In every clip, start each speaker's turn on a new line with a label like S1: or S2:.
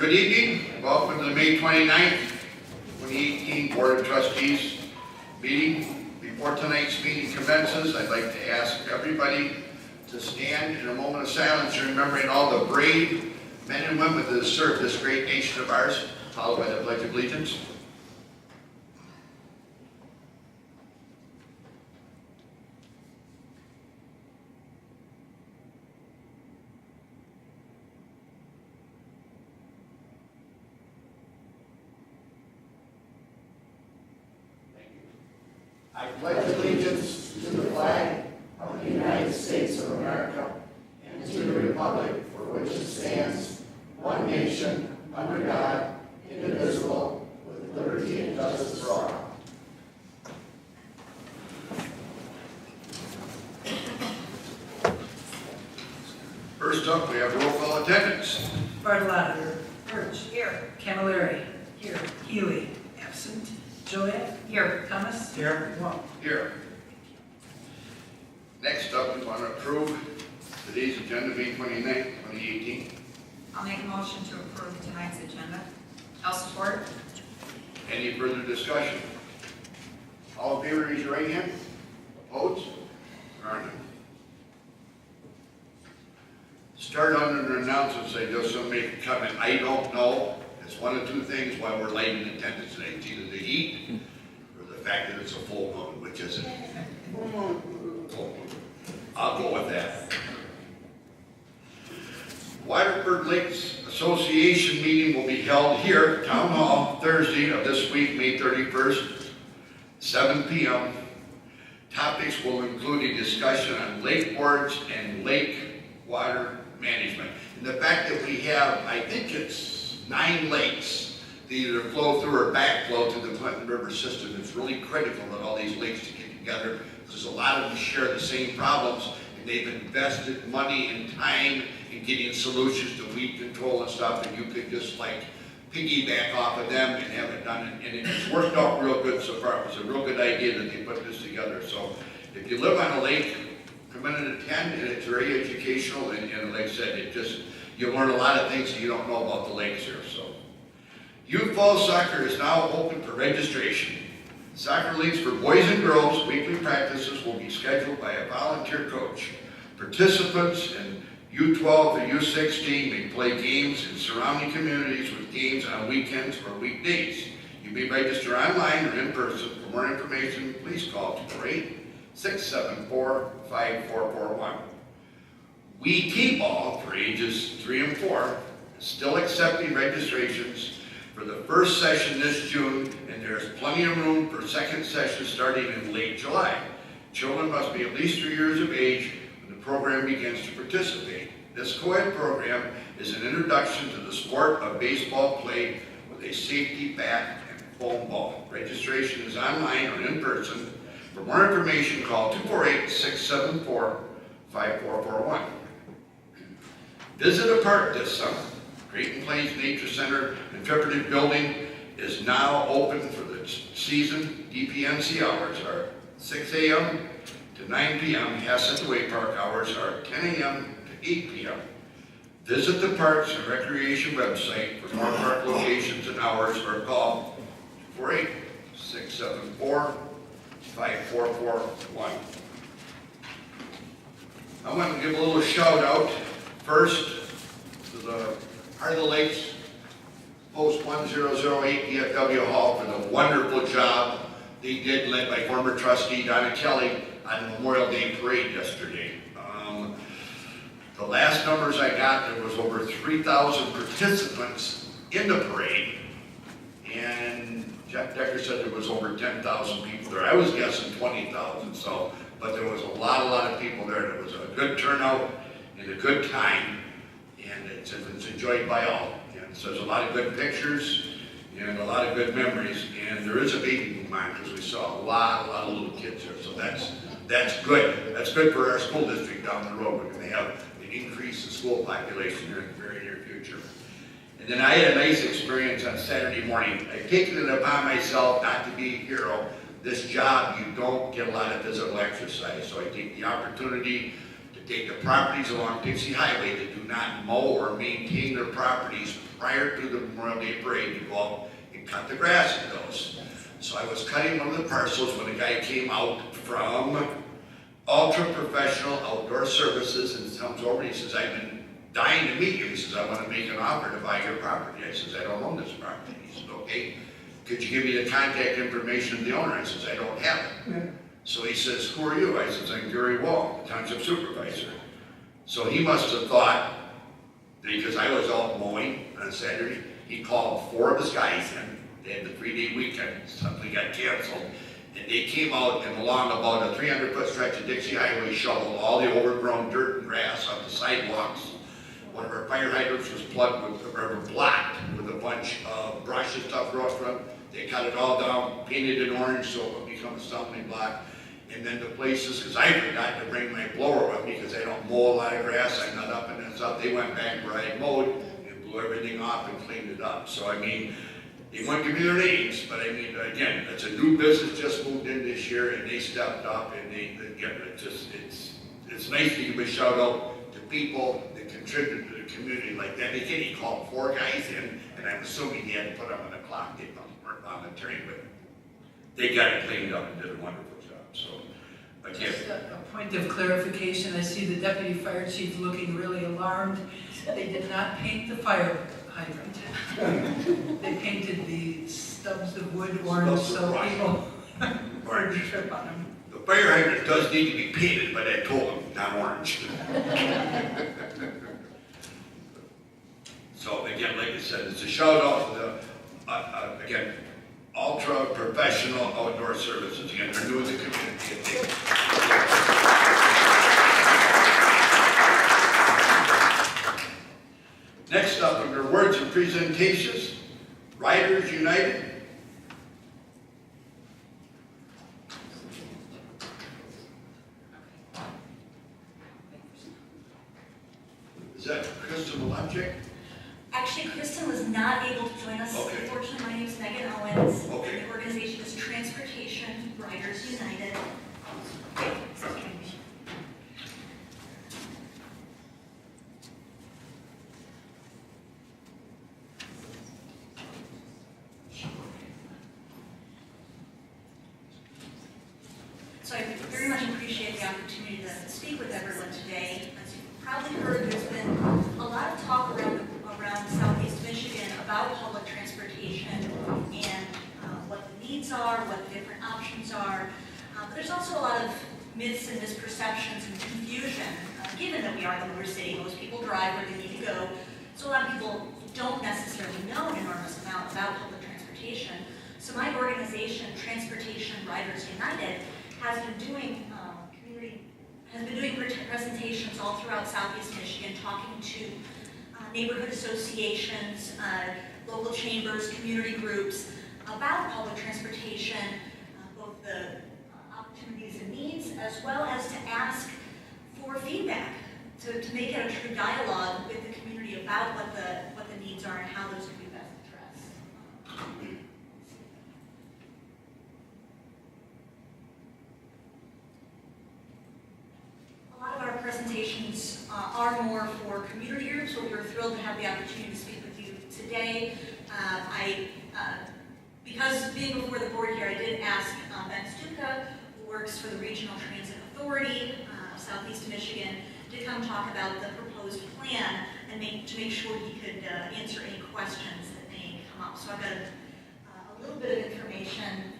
S1: Good evening. Welcome to the May 29th, 2018 Board of Trustees meeting. Before tonight's meeting commences, I'd like to ask everybody to stand in a moment of silence, remembering all the brave men and women that have served this great nation of ours, followed by the Pledge of Allegiance. I pledge allegiance to the flag of the United States of America and to the republic for which it stands, one nation, under God, indivisible, with liberty and justice for all. First up, we have roll call attendance.
S2: Bartolotti. Birch. Here. Camilleri. Here. Healy. Absent. Joliet. Here. Thomas.
S3: Here.
S2: Wong.
S1: Here. Next up, we want to approve today's agenda, May 29th, 2018.
S4: I'll make a motion to approve tonight's agenda. I'll support.
S1: Any further discussion? All in favor, raise your right hand. Opposed? There are none. Start on an announcement, say just to make a comment. I don't know. It's one of two things why we're late in attendance today. It's either the heat or the fact that it's a full moon, which isn't. I'll go with that. Waterford Lakes Association meeting will be held here at Town Hall Thursday of this week, May 31st, 7 p.m. Topics will include a discussion on lake boards and lake water management. And the fact that we have, I think it's 9 lakes that either flow through or backflow to the Clinton River system. It's really critical that all these lakes to get together because a lot of them share the same problems and they've invested money and time in getting solutions to weed control and stuff, and you could just like piggyback off of them and have it done. And it's worked out real good so far. It was a real good idea that they put this together. So if you live on a lake, come in and attend, and it's very educational, and like I said, it just, you learn a lot of things that you don't know about the lakes here. So, youth fall soccer is now open for registration. Soccer leagues for boys and girls, weekly practices will be scheduled by a volunteer coach. Participants in U12 to U16 may play games in surrounding communities with games on weekends or weekdays. You may register online or in person. For more information, please call 248-674-5441. We T-ball for ages 3 and 4 is still accepting registrations for the first session this June, and there is plenty of room for second session starting in late July. Children must be at least 3 years of age when the program begins to participate. This co-ed program is an introduction to the sport of baseball played with a safety bat and foam ball. Registration is online or in person. For more information, call 248-674-5441. Visit a park this summer. Creighton Plains Nature Center Interpretive Building is now open for the season. DPNC hours are 6 a.m. to 9 p.m. Hassett-Way Park hours are 10 a.m. to 8 p.m. Visit the Parks and Recreation website for more park locations and hours, or call 248-674-5441. I want to give a little shout out first to the Heart of the Lakes Post 1008 DFW Hall for the wonderful job they did, led by former trustee Donna Kelly, on the Memorial Day Parade yesterday. The last numbers I got, there was over 3,000 participants in the parade, and Jeff Decker said there was over 10,000 people there. I was guessing 20,000, so, but there was a lot of people there, and it was a good turnout and a good time, and it's enjoyed by all. And so there's a lot of good pictures and a lot of good memories, and there is a baby boom on because we saw a lot of little kids there, so that's good. That's good for our school district down the road. We're going to have an increase in school population here in the very near future. And then I had a nice experience on Saturday morning. I've taken it upon myself not to be a hero. This job, you don't get a lot of physical exercise, so I take the opportunity to to take the properties along Dixie Highway that do not mow or maintain their properties prior to the Memorial Day Parade to go out and cut the grass in those. So I was cutting one of the parcels when a guy came out from Ultra Professional Outdoor Services and comes over and he says, I've been dying to meet you. He says, I want to make an offer to buy your property. I says, I don't own this property. He said, okay, could you give me the contact information of the owner? I says, I don't have it. So he says, who are you? I says, I'm Gary Wall, the township supervisor. So he must have thought, because I was out mowing on Saturday, he called 4 of his guys in. They had the 3-day weekend, something got canceled. And they came out and along about a 300-foot stretch of Dixie Highway, shoveled all the overgrown dirt and grass off the sidewalks. One of our fire hydrants was plugged with, or blocked with a bunch of brush and stuff growing from. They cut it all down, painted it orange so it would become a stumbling block. And then the places, because I forgot to bring my blower with me because I don't mow a lot of grass, I'm not up in that stuff. They went back where I mowed and blew everything off and cleaned it up. So I mean, they won't give me their names, but I mean, again, it's a new business just moved in this year and they stepped up and again, it's nice to give a shout out to people that contribute to the community like that. Again, he called 4 guys in and I'm assuming he had to put them on the clock, they weren't volunteering, but they got it cleaned up and did a wonderful job. So again.
S2: Just a point of clarification, I see the deputy fire chief looking really alarmed. They did not paint the fire hydrant. They painted the stubs of wood orange so people wouldn't trip on them.
S1: The fire hydrant does need to be painted, but I told them, not orange. So again, like I said, it's a shout out to the, again, Ultra Professional Outdoor Services. Again, they're new in the community. Next up, under words and presentations, Riders United. Is that Kristen Malachek?
S3: Actually, Kristen was not able to join us.
S1: Okay.
S3: Unfortunately, my name is Megan Owens.
S1: Okay.
S3: The organization is Transportation Riders United. So I very much appreciate the opportunity to speak with everyone today. As you've probably heard, there's been a lot of talk around Southeast Michigan about public transportation and what the needs are, what the different options are. But there's also a lot of myths and misperceptions and confusion, given that we are the river city. Most people drive where they need to go. So a lot of people don't necessarily know an enormous amount about public transportation. So my organization, Transportation Riders United, has been doing presentations all throughout Southeast Michigan, talking to neighborhood associations, local chambers, community groups about public transportation, both the opportunities and needs, as well as to ask for feedback, to make it a true dialogue with the community about what the needs are and how those can be best addressed. A lot of our presentations are more for community groups, but we're thrilled to have the opportunity to speak with you today. Because being before the board here, I did ask Ben Stuka, who works for the Regional Transit Authority of Southeast Michigan, to come talk about the proposed plan and to make sure he could answer any questions that may come up. So I've got a little bit of information.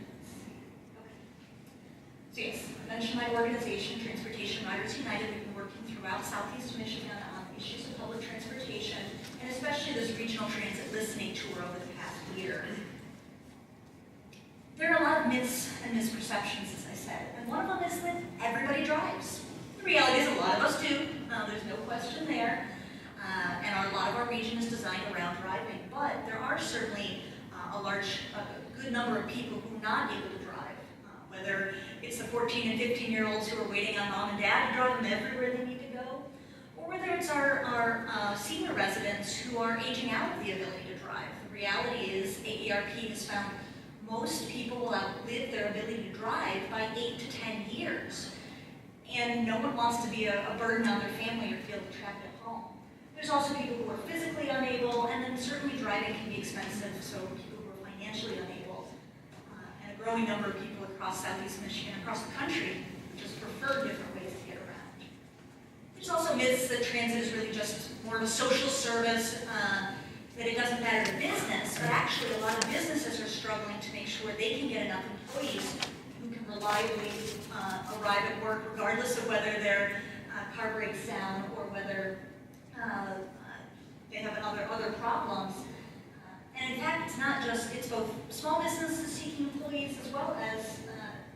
S3: So yes, I mentioned my organization, Transportation Riders United. We've been working throughout Southeast Michigan on issues of public transportation, and especially this regional transit listening tour over the past year. There are a lot of myths and misperceptions, as I said, and one of them is that everybody drives. The reality is a lot of us do, there's no question there, and a lot of our region is designed around driving, but there are certainly a good number of people who are not able to drive, whether it's the 14 and 15-year-olds who are waiting on mom and dad to drive them everywhere they need to go, or whether it's our senior residents who are aging out of the ability to drive. The reality is AERP has found most people will outlive their ability to drive by 8 to 10 years. and no one wants to be a burden on their family or feel trapped at home. There's also people who are physically unable, and then certainly driving can be expensive, so people who are financially unable, and a growing number of people across Southeast Michigan, across the country, just prefer different ways to get around. There's also myths that transit is really just more of a social service, that it doesn't matter to business, but actually a lot of businesses are struggling to make sure they can get enough employees who can reliably arrive at work regardless of whether their car breaks down or whether they have other problems. And in fact, it's not just, it's both small businesses seeking employees as well as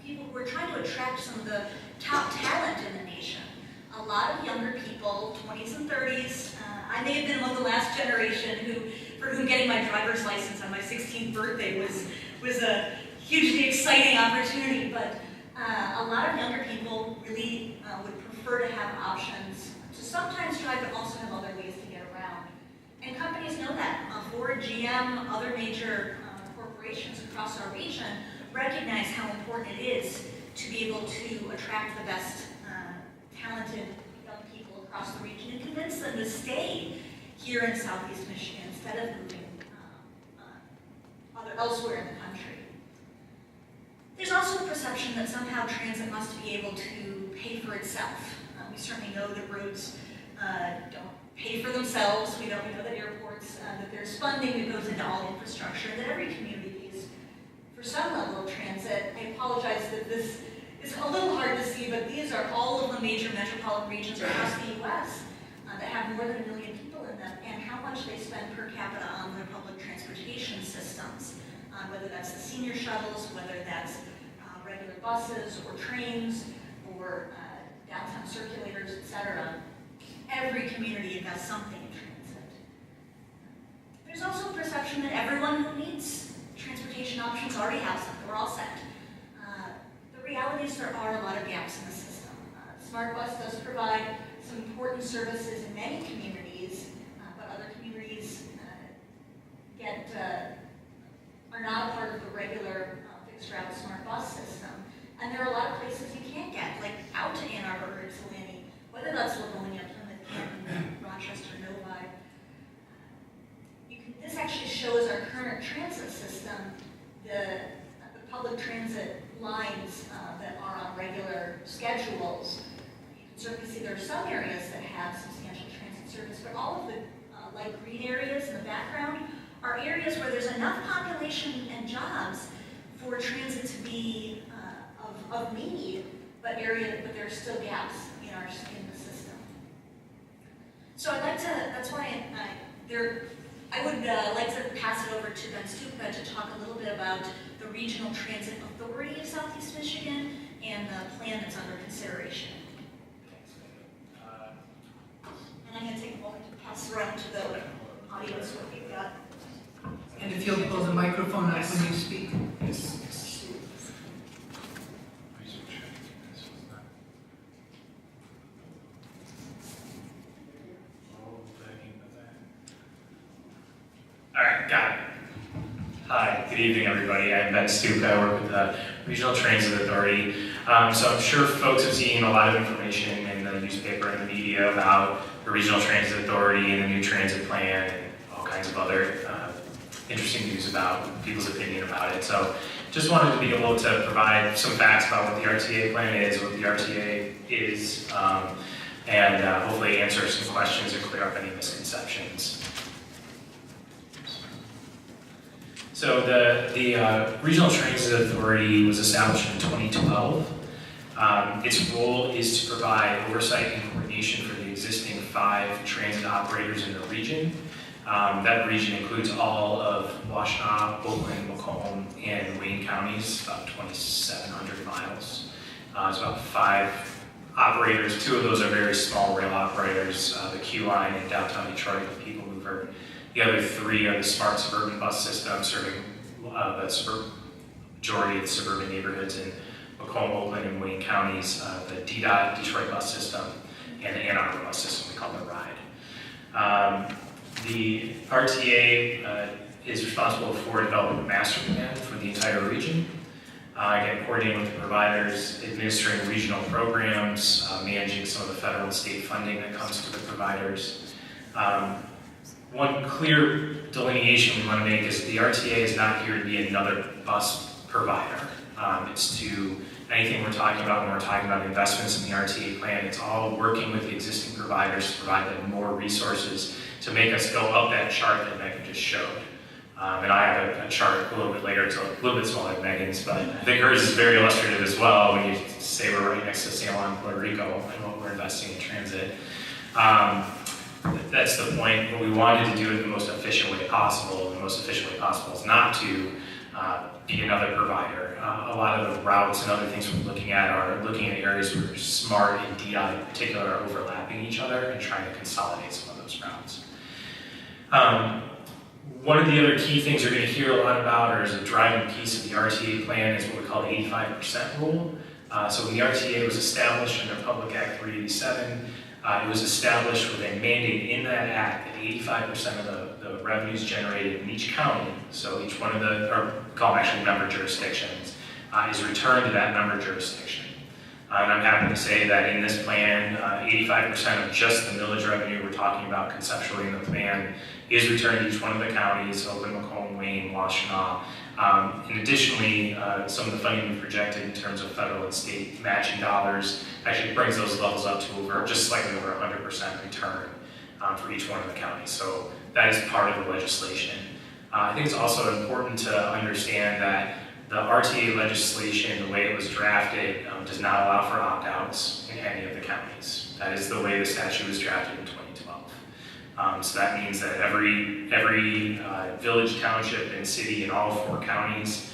S3: people who are trying to attract some of the top talent in the nation. A lot of younger people, 20s and 30s, I may have been among the last generation for whom getting my driver's license on my 16th birthday was a hugely exciting opportunity, but a lot of younger people really would prefer to have options to sometimes drive, but also have other ways to get around. And companies know that. Ford, GM, other major corporations across our region recognize how important it is to be able to attract the best talented young people across the region and convince them to stay here in Southeast Michigan instead of moving elsewhere in the country. There's also a perception that somehow transit must be able to pay for itself. We certainly know that roads don't pay for themselves. We know that airports, that there's funding that goes into all infrastructure, and that every community needs, for some level of transit. I apologize that this is a little hard to see, but these are all of the major metropolitan regions across the U.S. That have more than 1 million people in them, and how much they spend per capita on their public transportation systems, whether that's the senior shuttles, whether that's regular buses or trains or downtown circulators, etc. Every community has something in transit. There's also a perception that everyone who needs transportation options already has them. We're all set. The reality is there are a lot of gaps in the system. Smart Bus does provide some important services in many communities, but other communities are not a part of the regular fixed route Smart Bus system. And there are a lot of places you can't get, like out to Ann Arbor or Ypsilanti, whether that's Livonia, Plymouth, Canton, Rochester, Novi. This actually shows our current transit system, the public transit lines that are on regular schedules. You can certainly see there are some areas that have substantial transit service, but all of the light green areas in the background are areas where there's enough population and jobs for transit to be of need, but there are still gaps in the system. So I'd like to, that's why I would like to pass it over to Ben Stupa to talk a little bit about the Regional Transit Authority of Southeast Michigan and the plan that's under consideration. And I'm going to take a moment to pass around to the audience what we've got.
S2: And if you'll pull the microphone up when you speak.
S5: All right, got it. Hi, good evening, everybody. I'm Ben Stupa. I work with the Regional Transit Authority. So I'm sure folks have seen a lot of information in the newspaper and the media about the Regional Transit Authority and the new transit plan and all kinds of other interesting news about people's opinion about it. So just wanted to be able to provide some facts about what the RTA plan is, what the RTA is, and hopefully answer some questions and clear up any misconceptions. So the Regional Transit Authority was established in 2012. Its role is to provide oversight and coordination for the existing 5 transit operators in the region. That region includes all of Washtenaw, Oakland, Macomb, and Wayne counties, about 2,700 miles. It's about 5 operators. 2 of those are very small rail operators, the Q line in downtown Detroit, the People Mover. The other 3 are the smart suburban bus system, serving the majority of the suburban neighborhoods in Macomb, Oakland, and Wayne counties, the DDOT Detroit bus system, and the Ann Arbor bus system, we call the RIDE. The RTA is responsible for developing a master plan for the entire region. again, coordinating with the providers, administering regional programs, managing some of the federal and state funding that comes to the providers. One clear delineation we want to make is the RTA is not here to be another bus provider. It's to anything we're talking about when we're talking about investments in the RTA plan, it's all working with the existing providers to provide them more resources to make us go up that chart that Megan just showed. And I have a chart a little bit later, it's a little bit smaller than Megan's, but I think hers is very illustrative as well when you say we're right next to San Juan, Puerto Rico, and what we're investing in transit. That's the point. What we wanted to do it the most efficient way possible. The most efficient way possible is not to be another provider. A lot of the routes and other things we're looking at are looking at areas where SMART and DDOT in particular are overlapping each other and trying to consolidate some of those routes. One of the other key things you're going to hear a lot about, or is a driving piece of the RTA plan, is what we call the 85% rule. So when the RTA was established under Public Act 387, it was established with a mandate in that act that 85% of the revenues generated in each county, so each one of the, or call them actually member jurisdictions, is returned to that member jurisdiction. And I'm happy to say that in this plan, 85% of just the millage revenue we're talking about conceptually in the plan is returned to each one of the counties, Oakland, Macomb, Wayne, Washtenaw. And additionally, some of the funding we projected in terms of federal and state matching dollars actually brings those levels up to over, just slightly over 100% return for each one of the counties. So that is part of the legislation. I think it's also important to understand that the RTA legislation, the way it was drafted, does not allow for opt-outs in any of the counties. That is the way the statute was drafted in 2012. So that means that every village, township, and city in all 4 counties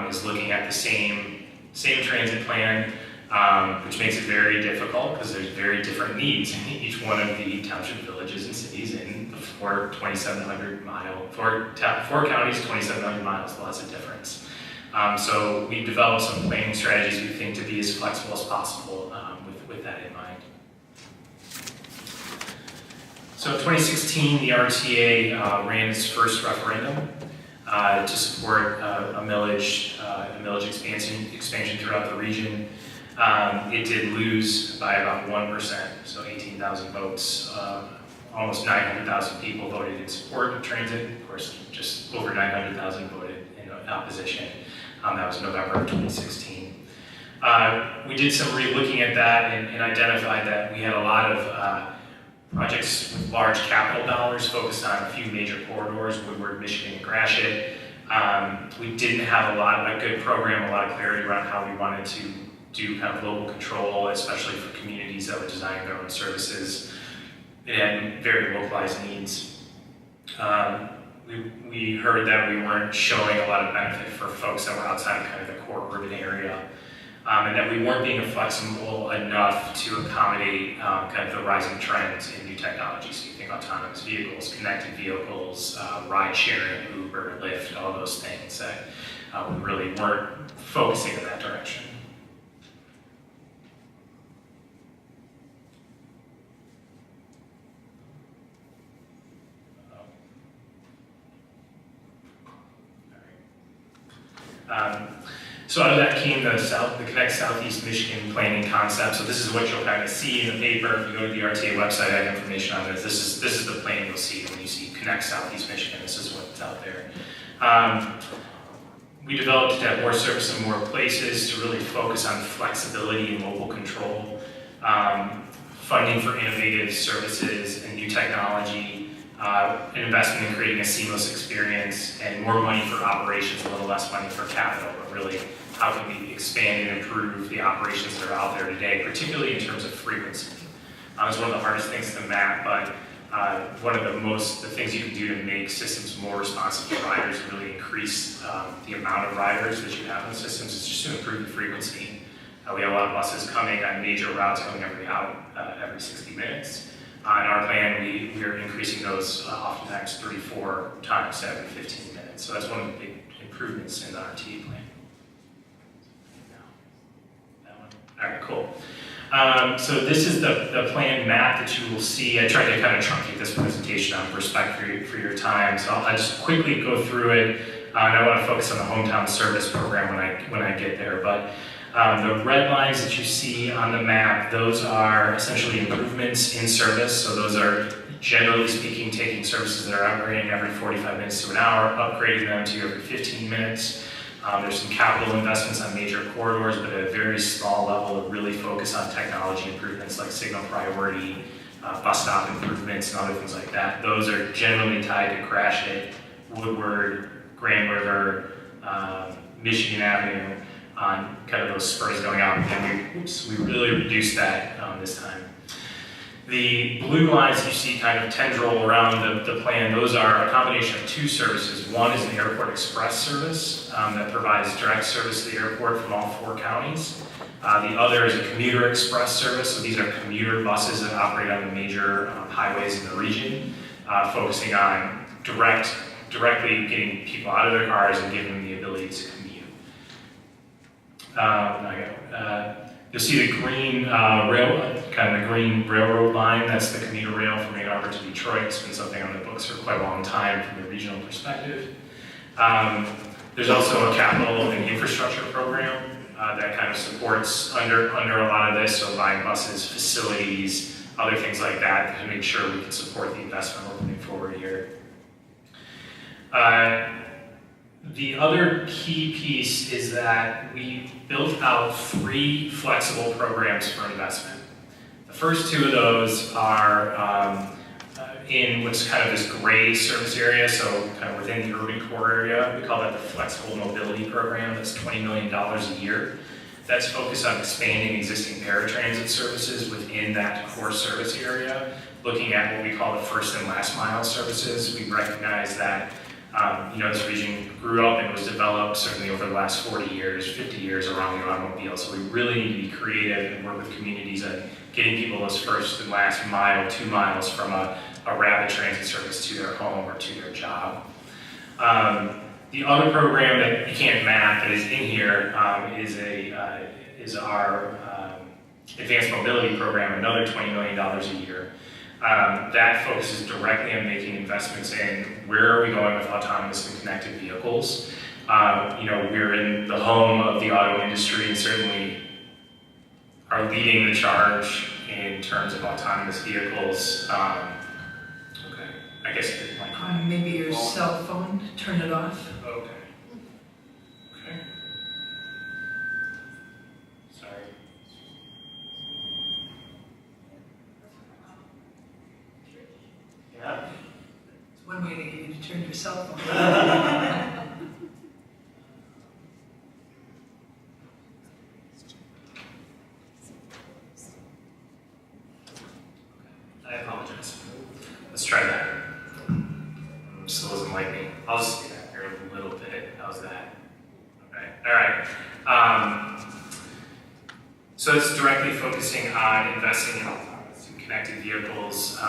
S5: is looking at the same transit plan, which makes it very difficult because there's very different needs in each one of the township, villages, and cities in the 4 counties, 2,700 miles, lots of difference. So we've developed some planning strategies we think to be as flexible as possible with that in mind. So in 2016, the RTA ran its first referendum to support a millage expansion throughout the region. It did lose by about 1%, so 18,000 votes. Almost 900,000 people voted in support of transit. Of course, just over 900,000 voted in opposition. That was November of 2016. We did some re-looking at that and identified that we had a lot of projects with large capital dollars focused on a few major corridors, Woodward, Michigan, and Gratiot. We didn't have a good program, a lot of clarity around how we wanted to do kind of local control, especially for communities that were designing their own services. It had very localized needs. We heard that we weren't showing a lot of benefit for folks that were outside of kind of the core urban area, and that we weren't being flexible enough to accommodate kind of the rising trends in new technology. So you think autonomous vehicles, connected vehicles, ride sharing, Uber, Lyft, all those things that we really weren't focusing in that direction. So out of that came the Connect Southeast Michigan planning concept. So this is what you'll kind of see in the paper. If you go to the RTA website, I have information on this. This is the plan you'll see when you see Connect Southeast Michigan. This is what's out there. We developed to have more service in more places to really focus on flexibility and mobile control, funding for innovative services and new technology, an investment in creating a seamless experience, and more money for operations, a little less money for capital, but really how can we expand and improve the operations that are out there today, particularly in terms of frequency. It's one of the hardest things to map, but one of the things you can do to make systems more responsive to riders and really increase the amount of riders that you have in the systems is just to improve the frequency. We have a lot of buses coming on major routes coming every 60 minutes. In our plan, we are increasing those oftentimes 34 times every 15 minutes. So that's one of the big improvements in the RTA plan. That one. All right, cool. So this is the plan map that you will see. I tried to kind of truncate this presentation out of respect for your time. So I'll just quickly go through it. And I want to focus on the hometown service program when I get there. But the red lines that you see on the map, those are essentially improvements in service. So those are, generally speaking, taking services that are operating every 45 minutes to an hour, upgrading them to every 15 minutes. There's some capital investments on major corridors, but at a very small level, really focus on technology improvements like signal priority, bus stop improvements, and other things like that. Those are generally tied to Gratiot, Woodward, Grand River, Michigan Avenue, on kind of those spurs going out. And we really reduced that this time. The blue lines you see kind of tendril around the plan, those are a combination of two services. One is an airport express service that provides direct service to the airport from all 4 counties. The other is a commuter express service, so these are commuter buses that operate on the major highways in the region, focusing on directly getting people out of their cars and giving them the ability to commute. You'll see the green the green railroad line. That's the commuter rail from Ann Arbor to Detroit. It's been something on the books for quite a long time from the regional perspective. There's also a capital and infrastructure program that kind of supports under a lot of this, so buying buses, facilities, other things like that to make sure we can support the investment we're putting forward here. The other key piece is that we built out 3 flexible programs for investment. The first 2 of those are in what's kind of this gray service area, so kind of within the urban core area. We call that the Flexible Mobility Program. That's $20 million a year. That's focused on expanding existing paratransit services within that core service area, looking at what we call the first and last mile services. We recognize that this region grew up and was developed certainly over the last 40 years, 50 years around the automobile. So we really need to be creative and work with communities on getting people those first and last mile, 2 miles from a rapid transit service to their home or to their job. The other program that you can't map that is in here is our Advanced Mobility Program, another $20 million a year. That focuses directly on making investments in where are we going with autonomous and connected vehicles. We're in the home of the auto industry and certainly are leading the charge in terms of autonomous vehicles. Okay, I guess it didn't like
S2: Maybe your cell phone, turn it off.
S5: Okay. Okay. Sorry. Yeah.
S2: It's one way to get you to turn your cell phone.
S5: I apologize. Let's try that. Still doesn't like me. I'll just do that here a little bit. How's that? Okay. All right. So it's directly focusing on investing in autonomous and connected vehicles.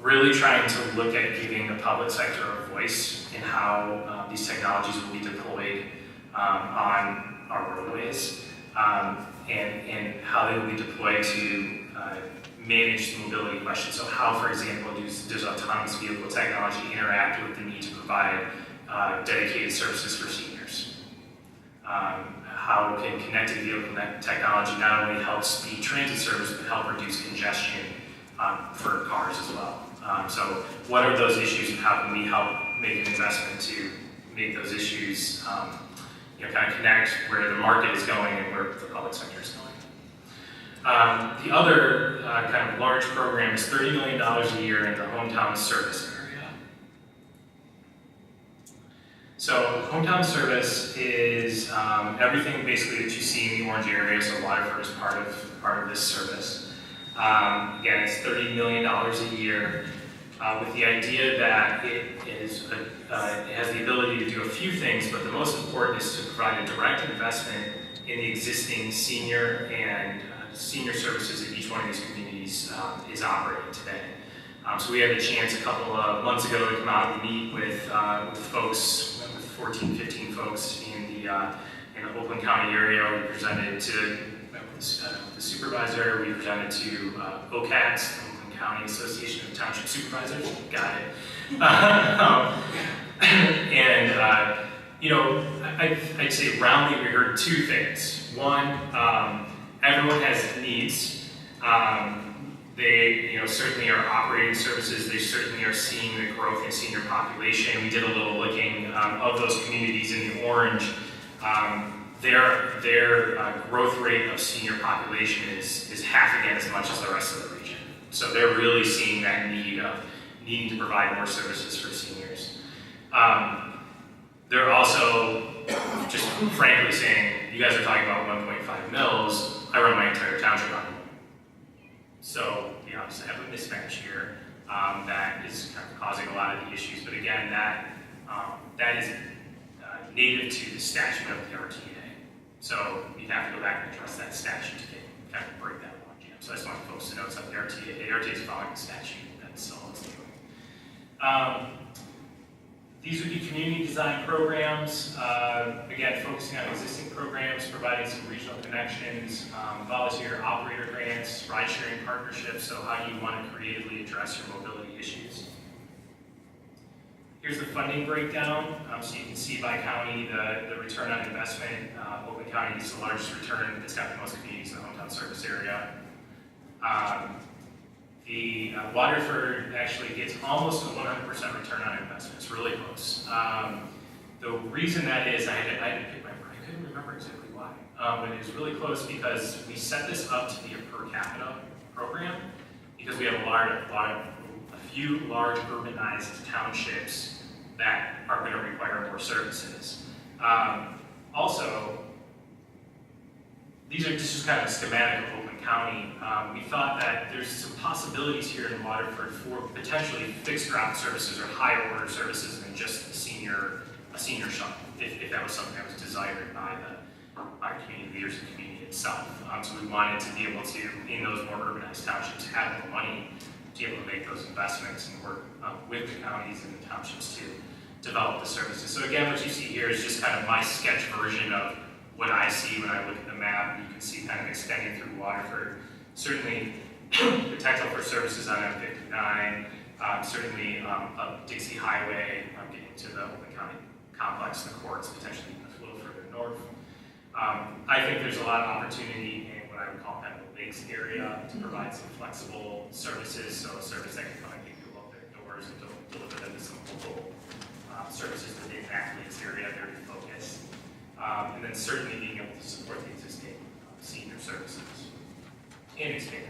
S5: Really trying to look at giving the public sector a voice in how these technologies will be deployed on our roadways and how they will be deployed to manage the mobility question. So how, for example, does autonomous vehicle technology interact with the need to provide dedicated services for seniors? How can connected vehicle technology not only help speed transit service, but help reduce congestion for cars as well? So what are those issues and how can we help make an investment to make those issues kind of connect where the market is going and where the public sector is going? The other kind of large program is $30 million a year in the hometown service area. So hometown service is everything basically that you see in the orange area, so Waterford is part of this service. Again, it's $30 million a year with the idea that it has the ability to do a few things, but the most important is to provide a direct investment in the existing senior and senior services that each one of these communities is operating today. So we had a chance a couple of months ago to come out and meet with folks, with 14, 15 folks in the Oakland County area. We presented to the supervisor, we presented to OCATS, the Oakland County Association of Township Supervisors, got it. And, you know, I'd say roundly we heard two things. One, everyone has needs. They, you know, certainly are operating services. They certainly are seeing the growth in senior population. We did a little looking of those communities in the orange. Their growth rate of senior population is half again as much as the rest of the region. So they're really seeing that need of needing to provide more services for seniors. They're also just frankly saying, you guys are talking about 1.5 mils, I run my entire township on it. So, you know, obviously I have a mismatch here that is kind of causing a lot of the issues, but again, that is native to the statute of the RTA. So you have to go back and address that statute to kind of break that logjam. So I just want folks to know it's up the RTA. The RTA is following the statute, that's all it's doing. These would be community design programs, again, focusing on existing programs, providing some regional connections, volunteer operator grants, ride-sharing partnerships, so how do you want to creatively address your mobility issues? Here's the funding breakdown, so you can see by county the return on investment. Oakland County is the largest return, it's got the most communities in the hometown service area. Waterford actually gets almost a 100% return on investment. It's really close. The reason that is, I had to pick my brain. I couldn't remember exactly why. But it was really close because we set this up to be a per capita program because we have a few large urbanized townships that are going to require more services. Also, this is kind of a schematic of Oakland County. We thought that there's some possibilities here in Waterford for potentially fixed route services or higher order services than just a senior shuttle, if that was something that was desired by community leaders and community itself. So we wanted to be able to, in those more urbanized townships, have the money to be able to make those investments and work with the counties and the townships to develop the services. So again, what you see here is just kind of my sketch version of what I see when I look at the map. You can see kind of extending through Waterford. Certainly, potential for services on M59, certainly up Dixie Highway, getting to the Oakland County complex, the courts, potentially even a little further north. I think there's a lot of opportunity in what I would call kind of the lakes area to provide some flexible services, so a service that can come and pick people up their doors and deliver them to some local services within that lakes area, very focused. And then certainly being able to support the existing senior services and expand.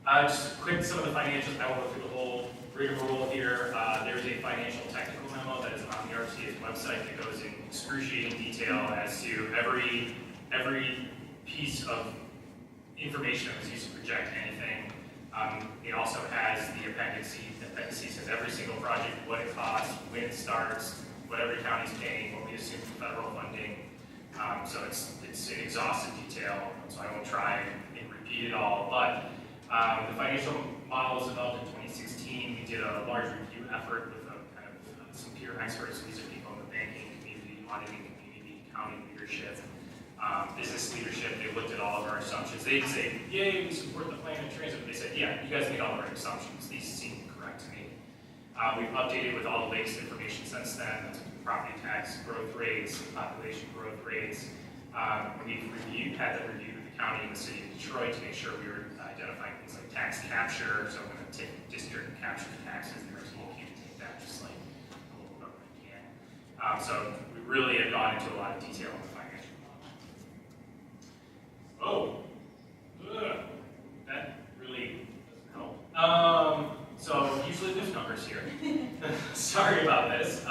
S5: Just quick, some of the financials. I won't go through the whole rigmarole here. There is a financial technical memo that is on the RTA's website that goes in excruciating detail as to every piece of information that was used to project anything. It also has the appendices. The appendices has every single project, what it costs, when it starts, what every county's paying, what we assume for federal funding. So it's in exhaustive detail, so I won't try and repeat it all. But the financial model was developed in 2016. We did a large review effort with some peer experts. These are people in the banking community, auditing community, county leadership, business leadership. They looked at all of our assumptions. They didn't say, yay, we support the plan and transit, but they said, yeah, you guys made all the right assumptions. These seem correct to me. We've updated with all the latest information since then. That's property tax growth rates, population growth rates. We've had the review with the county and the city of Detroit to make sure we were identifying things like tax capture. So when a district captures taxes, there's a local to take that just like a local government can. So we really have gone into a lot of detail on the financial model. That really doesn't help. So usually there's numbers here. Sorry about this.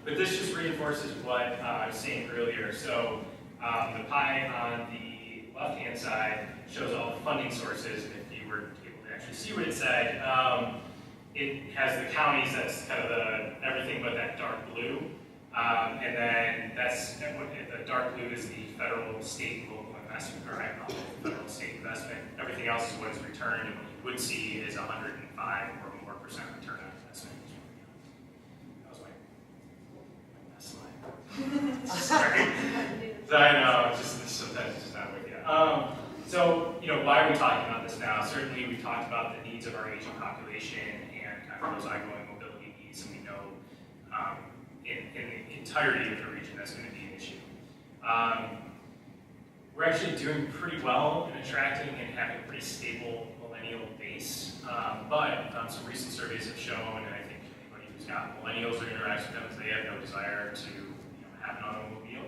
S5: But this just reinforces what I was saying earlier. So the pie on the left-hand side shows all the funding sources. And if you were able to actually see what it said, it has the counties, that's kind of everything but that dark blue. And then the dark blue is the federal, state, and local investment, or I call it federal, state investment. Everything else is what is returned, and what you would see is 105 or more % return on investment. That was my best slide. Sorry. I know, sometimes it's just not with you. So, why are we talking about this now? Certainly, we've talked about the needs of our aging population and kind of those ongoing mobility needs. communities, and we know in the entirety of the region that's going to be an issue. We're actually doing pretty well in attracting and having a pretty stable millennial base, but some recent surveys have shown, and I think anybody who's got millennials or interacts with them, they have no desire to have an automobile.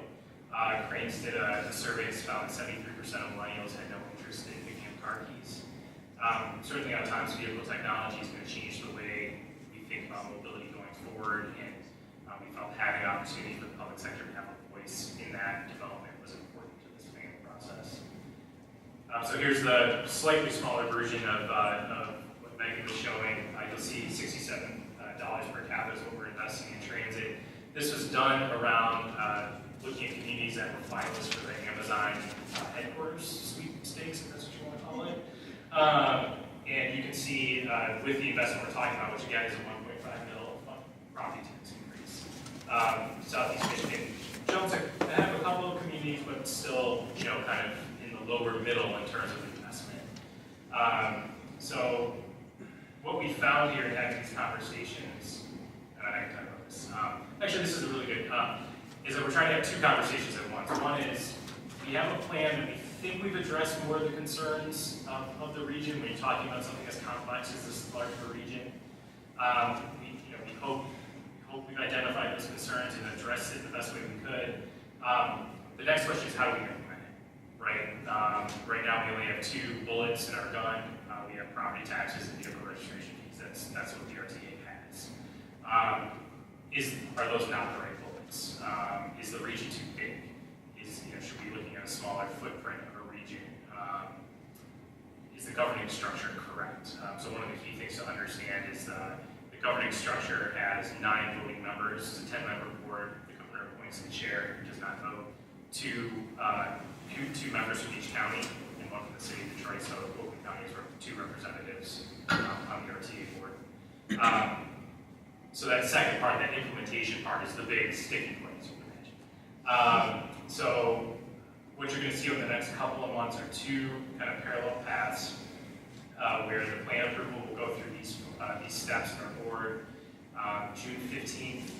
S5: Cranes did a survey that found that 73% of millennials had no interest in picking up car keys. Certainly, autonomous vehicle technology is going to change the way we think about mobility going forward, and we felt having an opportunity for the public sector to have a voice in that development was important to this planning process. So here's the slightly smaller version of what Megan was showing. You'll see $67 per capita is what we're investing in transit. This was done around looking at communities that were finalists for the Amazon headquarters sweepstakes, if that's what you want to call it. And you can see with the investment we're talking about, which again is a 1.5 mil property tax increase. Southeast Michigan jumps ahead of a couple of communities, but still, kind of in the lower middle in terms of investment. So what we found here in having these conversations, and I can talk about this. Actually, this is a really good. Is that we're trying to have two conversations at once. One is we have a plan and we think we've addressed more of the concerns of the region when you're talking about something as complex as this large of a region. We hope we've identified those concerns and addressed it the best way we could. The next question is how do we implement it, right? Right now we only have 2 bullets in our gun. We have property taxes and vehicle registration fees. That's what the RTA has. Are those not the right bullets? Is the region too big? Should we be looking at a smaller footprint of a region? Is the governing structure correct? So one of the key things to understand is the governing structure has 9 voting members. It's a 10-member board. The governor appoints the chair, who does not vote. 2 members from each county and 1 from the city of Detroit. So Oakland County has 2 representatives on the RTA board. So that second part, that implementation part, is the big sticking point, as you can imagine. So what you're going to see over the next couple of months are 2 kind of parallel paths where the plan approval will go through these steps in our board. June 15th,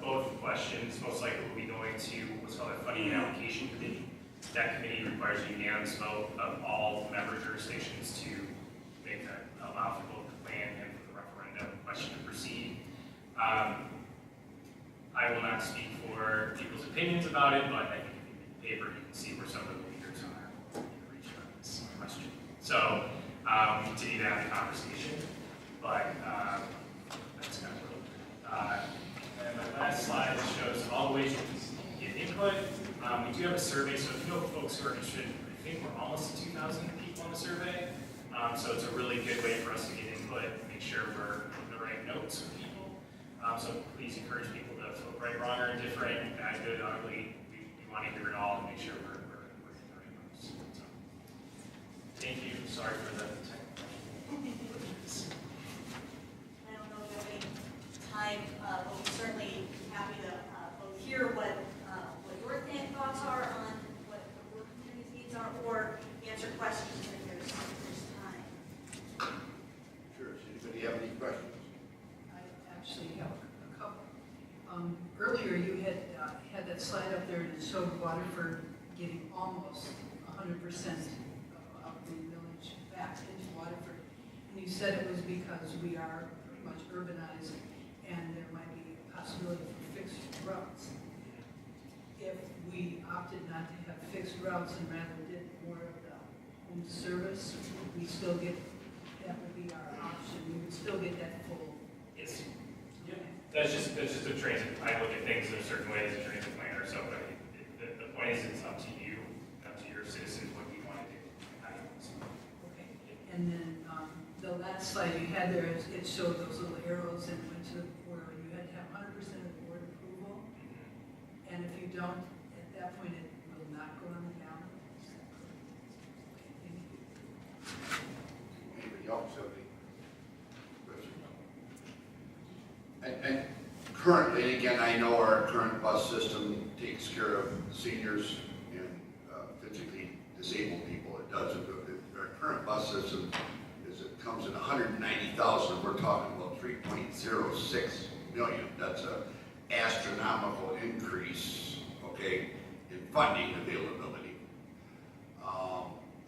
S5: both questions most likely will be going to what's called a funding and allocation committee. That committee requires a unanimous vote of all member jurisdictions to allow for both the plan and for the referendum question to proceed. I will not speak for people's opinions about it, but I think if you read the paper, you can see where some of the leaders are in the region on this question. So we continue to have the conversation, but that's kind of and the last slide shows all the ways you can get input. We do have a survey, so if you know folks who are interested, I think we're almost at 2,000 people on the survey. So it's a really good way for us to get input and make sure we're putting the right notes for people. So please encourage people to vote right, wrong, or indifferent, bad, good, ugly. We want to hear it all and make sure we're hitting the right notes. So, thank you. Sorry for the technical.
S3: I don't know if you have any time, but we're certainly happy to both hear what your thoughts are on what the work community's needs are, or answer questions if there's time.
S1: Sure. Does anybody have any questions?
S2: I actually have a couple. Earlier you had that slide up there and it showed Waterford getting almost 100% of the village back into Waterford. And you said it was because we are pretty much urbanized and there might be a possibility for fixed routes. If we opted not to have fixed routes and rather did more of the home service, we still get, that would be our option. We would still get that full.
S5: Yes. Yeah. That's just a transit. I look at things in a certain way as a transit planner. So the point is, it's up to you, up to your citizens, what you want to do.
S2: Okay. And then the last slide you had there, it showed those little arrows and went to where you had to have 100% of the board approval. And if you don't, at that point, it will not go on the ballot. Is that correct? Okay, thank you.
S1: Anybody else have any questions? And currently, and again, I know our current bus system takes care of seniors and physically disabled people. It does. Our current bus system comes in 190,000. We're talking about $3.06 million. That's a astronomical increase, okay, in funding availability.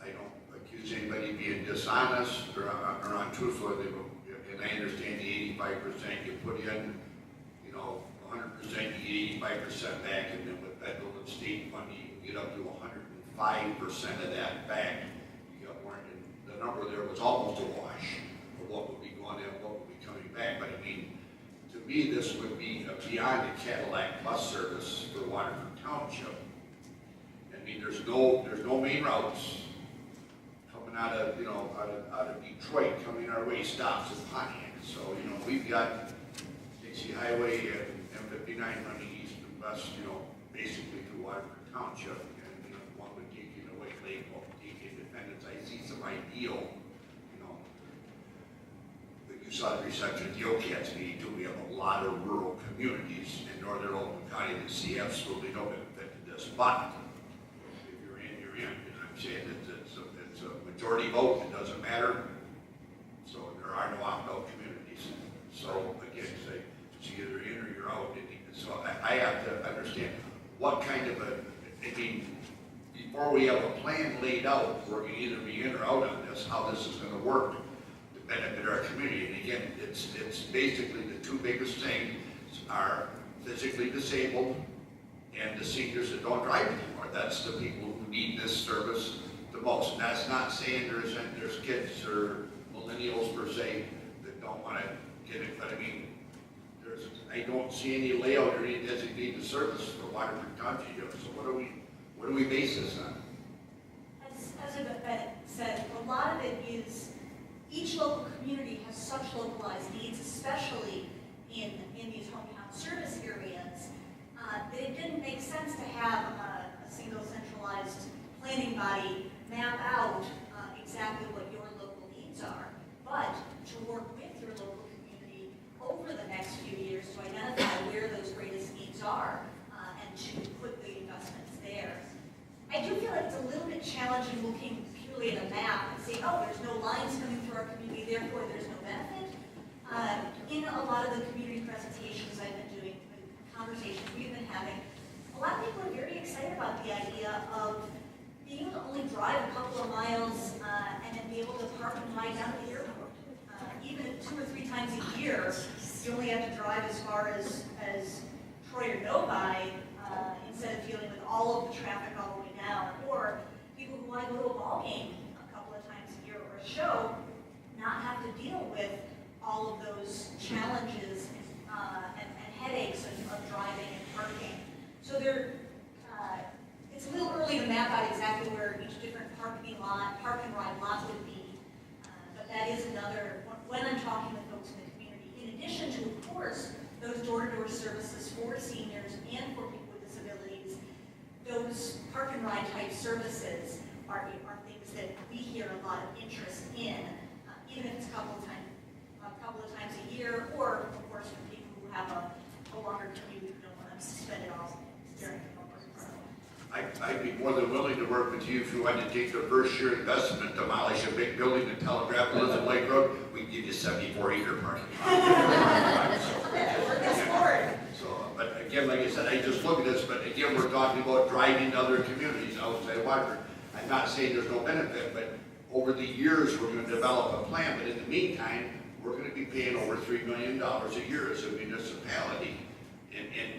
S1: I don't accuse anybody of being dishonest or untruthful, and I understand the 85% you put in, you know, 100% you get 85% back, and then with federal and state funding, you get up to 105% of that back. You got more, and the number there was almost a wash of what would be going in, what would be coming back. But I mean, to me, this would be beyond a Cadillac bus service for Waterford Township. I mean, there's no main routes coming out of, you know, out of Detroit, coming our way, stops in Pontiac. So, you know, we've got Dixie Highway and M59 running east and west, you know, basically through Waterford Township. And, you know, one would take you away Lake, one would take you Independence. I see some ideal, you know, but you saw the reception at the OCATS meeting too. We have a lot of rural communities in northern Oakland County that see absolutely no benefit to this. But if you're in, you're in. And I'm saying that it's a majority vote, it doesn't matter. So there are no opt-out communities. So again, say it's either in or you're out. So I have to understand what kind of I mean, before we have a plan laid out, we're going to either be in or out on this, how this is going to work to benefit our community. And again, it's basically the two biggest things are physically disabled and the seniors that don't drive anymore. That's the people who need this service the most. And that's not saying there's kids or millennials per se that don't want to get it, but I mean, I don't see any layout or any designated service for Waterford Township. So what do we base this on?
S3: As Yvette said, a lot of it is each local community has such localized needs, especially in these hometown service areas, that it didn't make sense to have a single centralized planning body map out exactly what your local needs are, but to work with your local community over the next few years to identify where those greatest needs are and to put the investments there. I do feel like it's a little bit challenging looking purely at a map and saying, oh, there's no lines coming through our community, therefore there's no benefit. In a lot of the community presentations I've been doing, the conversations we've been having, a lot of people are very excited about the idea of being able to only drive a couple of miles and then be able to park and ride down to the airport. Even 2 or 3 times a year, you only have to drive as far as Troy or Novi instead of dealing with all of the traffic all the way down. Or people who want to go to a ball game a couple of times a year or a show, not have to deal with all of those challenges and headaches of driving and parking. So it's a little early to map out exactly where each different park and ride lot would be. But that is another, when I'm talking with folks in the community, in addition to, of course, those door-to-door services for seniors and for people with disabilities, those park and ride type services are things that we hear a lot of interest in, even if it's a couple of times a year, or of course for people who have a longer commute who don't want to spend it all during the work.
S1: I'd be more than willing to work with you if you wanted to take the first year investment, demolish a big building in Telegraph Elizabeth Lake Road, we can give you 74-acre parking. So, but again, like I said, I just look at this, but again, we're talking about driving to other communities outside of Waterford. I'm not saying there's no benefit, but over the years, we're going to develop a plan, but in the meantime, we're going to be paying over $3 million a year as a municipality. And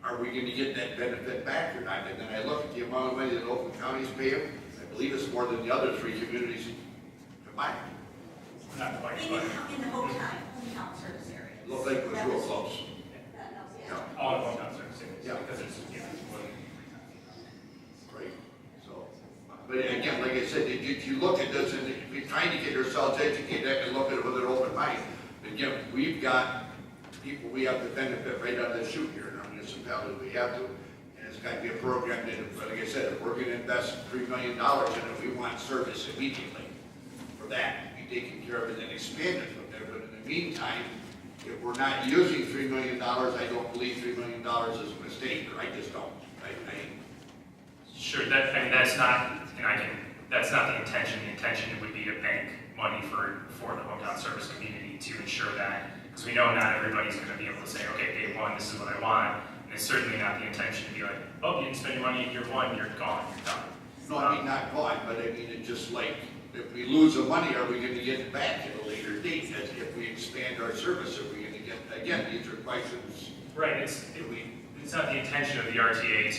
S1: are we going to get that benefit back or not? And then I look at the amount of money that Oakland County's paying, I believe it's more than the other 3 communities combined.
S5: Not quite,
S3: In
S5: but
S3: the hometown service area.
S1: Looked like it was real close.
S5: all at one time, so
S1: Yeah.
S5: because it's, more than
S1: Right, so, but again, like I said, if you look at this and if you're trying to get yourselves educated and look at it with an open mind, again, we've got people we have to benefit right out of the chute here in our municipality, we have to, and it's got to be a program that, but like I said, if we're going to invest $3 million in it, we want service immediately for that, be taken care of and then expand it from there, but in the meantime, if we're not using $3 million, I don't believe $3 million is a mistake, or I just don't.
S5: Sure, that's not, that's not the intention. The intention would be to bank money for the hometown service community to ensure that, Because we know not everybody's going to be able to say, okay, day one, this is what I want. And it's certainly not the intention to be like, oh, you didn't spend your money in year one, you're gone, you're done.
S1: No, I mean, not gone, but I mean, it's just like, if we lose the money, are we gonna get it back at a later date? As if we expand our service, are we gonna get, again, these are questions.
S5: Right, it's not the intention of the RTA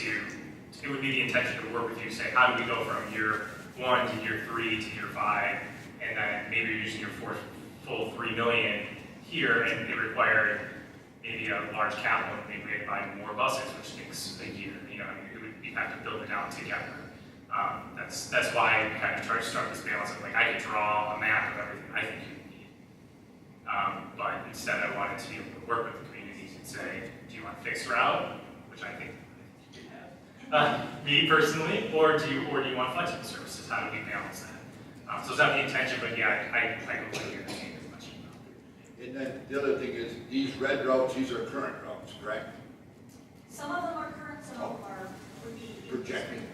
S5: it would be the intention to work with you, say, how do we go from year 1 to year 3 to year 5, and then maybe you're using your full $3 million here, and it required maybe a large capital, maybe we had to buy more buses, which takes a year, you know, it would be have to build it out together. That's why I kind of try to start this balance of like, I could draw a map of everything I think you need. But instead I wanted to be able to work with the communities and say, do you want a fixed route, which I think you can have, me personally, or do you want flexible services? How do we balance that? So it's not the intention, but yeah, I completely understand your question.
S1: And then the other thing is, these red routes, these are current routes, correct?
S3: Some of them are current, some of them would be.
S1: Projecting.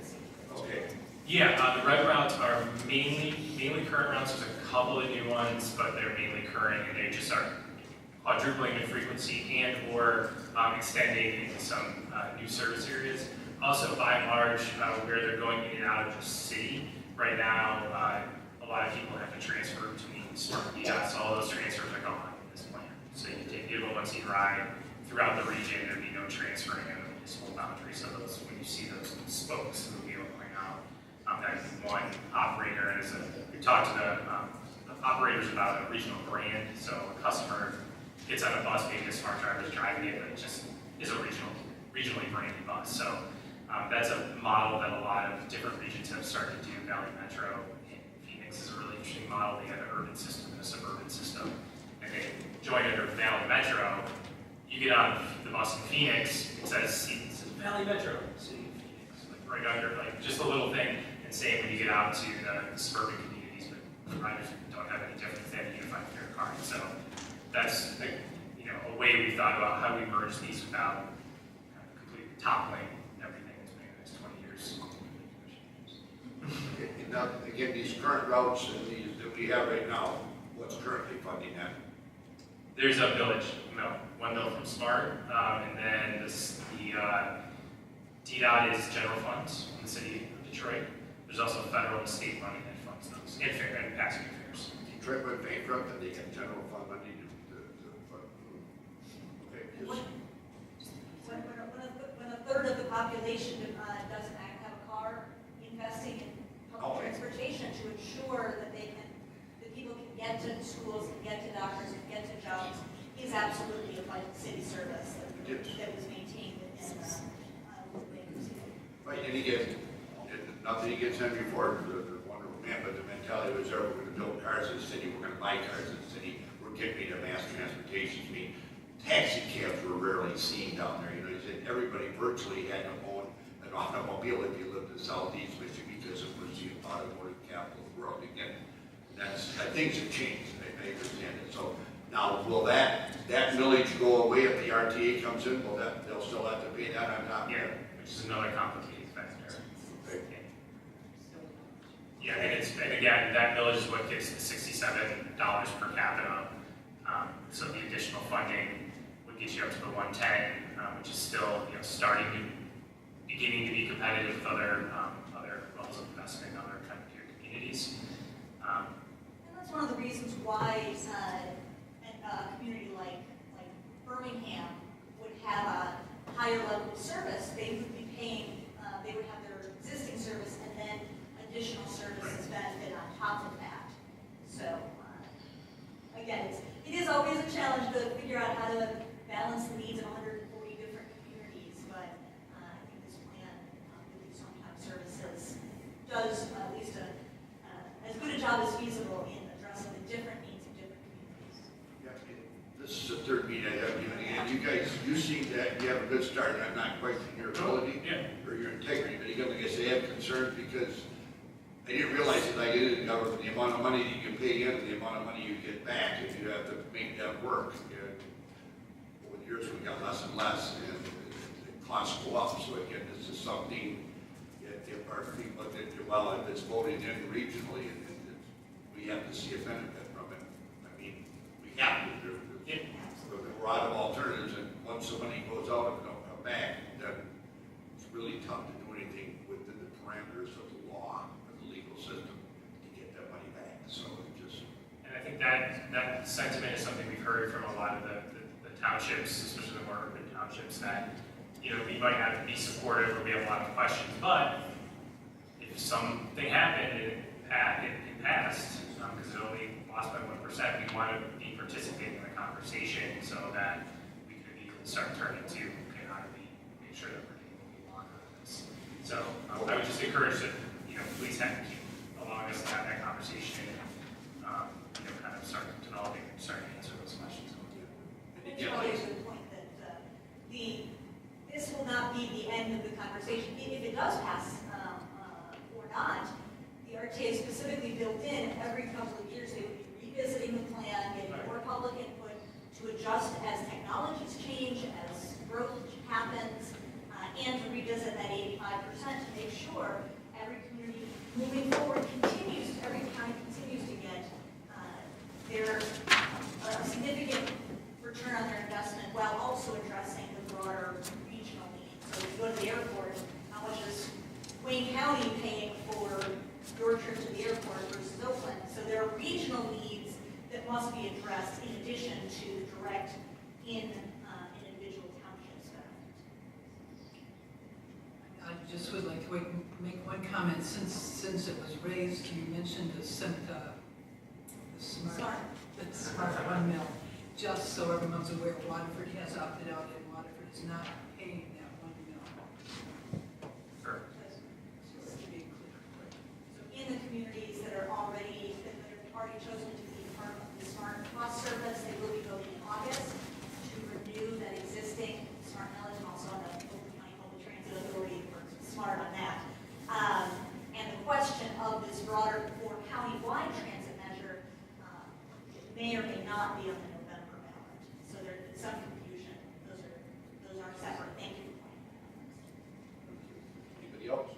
S1: Okay.
S5: Yeah, the red routes are mainly current routes. There's a couple of new ones, but they're mainly current, and they just are quadrupling in frequency and or extending into some new service areas. Also, by and large, where they're going in and out of the city, right now, a lot of people have to transfer between smart gas. All those transfers are gone in this plan. So you take the once you ride throughout the region, there'd be no transferring of the municipal boundary. So those, when you see those spokes in the wheel going out, that one operator, and we talked to the operators about a regional brand. So a customer gets on a bus, maybe a smart driver is driving it, but it just is a regionally branded bus. So that's a model that a lot of different regions have started to do. Valley Metro in Phoenix is a really interesting model. They have an urban system and a suburban system, and they join under Valley Metro. You get on the bus in Phoenix, it says Valley Metro, City of Phoenix, like right under, like just a little thing. And same when you get out to the suburban communities, but providers don't have any difference. They have a unified fare card. So that's a way we thought about how we merge these without completely toppling everything that's been in the next 20 years.
S1: And now, again, these current routes and these that we have right now, what's currently funding that?
S5: There's a one mill from SMART, and then the DDOT is general funds in the city of Detroit. There's also federal and state money that funds those, and passenger fares.
S1: Detroit went bankrupt and they get general fund money to fund. Okay.
S3: When a third of the population doesn't have a car, investing in public transportation to ensure that people can get to schools, can get to doctors, can get to jobs, is absolutely a vital city service that was maintained within the bankruptcy.
S1: Right, and again, nothing against Henry Ford, the wonderful man, but the mentality was there, we're going to build cars in the city, we're going to buy cars in the city, we're getting into mass transportation. I mean, taxi cabs were rarely seen down there. He said everybody virtually had to own an automobile if you lived in Southeast Michigan because it was the automotive capital of the world. Again, things have changed. I understand it. So now, will that millage go away if the RTA comes in? Will they'll still have to pay that on top?
S5: Yeah, which is another complicated factor.
S1: Okay.
S5: Yeah, and again, that millage is what gets the $67 per capita. So the additional funding would get you up to the 110, which is still beginning to be competitive with other levels of investment in other kind of peer communities.
S3: And that's one of the reasons why a community like Birmingham would have a higher level of service. They would be paying, they would have their existing service and then additional services benefit on top of that. So, again, it is always a challenge to figure out how to balance the needs of 140 different communities, but I think this plan with these on-time services does at least as good a job as feasible in addressing the different needs of different communities.
S1: Yeah, this is the third meeting I have, and you guys, you seem that you have a good start, and I'm not questioning your ability or your integrity, but again, like I say, I have concerns because I didn't realize that I did in government, the amount of money that you pay in and the amount of money you get back if you have to make that work. And over the years, we got less and less, and the costs go up. So again, this is something that if our people, if it's voted in regionally, and we have to see a benefit from it. I mean, we have to.
S5: Yeah. that sentiment is something we've heard from a lot of the townships, especially the more urban townships, that, you know, we might not be supportive or we have a lot of questions, but if something happened and it passed, because it only lost by 1%, we want to be participating in the conversation so that we could even start turning to, okay, how do we make sure that we're getting what we want out of this? So I would just encourage that, you know, please keep allowing us to have that conversation and, you know, kind of start developing and start to answer those questions.
S3: I think Charlie has a good point that this will not be the end of the conversation. If it does pass or not, the RTA is specifically built in every couple of years. They would be revisiting the plan, getting more public input to adjust as technologies change, as growth happens, and to revisit that 85% to make sure every community moving forward every county continues to get their significant return on their investment while also addressing the broader regional needs. So if you go to the airport, how much is Wayne County paying for your trip to the airport versus Oakland? So there are regional needs that must be addressed in addition to direct in individual townships.
S2: I just would like to make one comment, since it was raised, you mentioned the smart 1 mil. Just so everyone's aware, Waterford has opted out and Waterford is not paying that 1 mil.
S5: Sure.
S2: Just to be clear.
S3: So in the communities that have already chosen to be part of the smart bus service, they will be voting in August to renew that existing smart millage, and also on the Oakland County Public Transit Authority for smart on that. And the question of this broader or county-wide transit measure may or may not be on the November ballot. So there's some confusion. Those are separate. Thank you.
S1: Anybody else?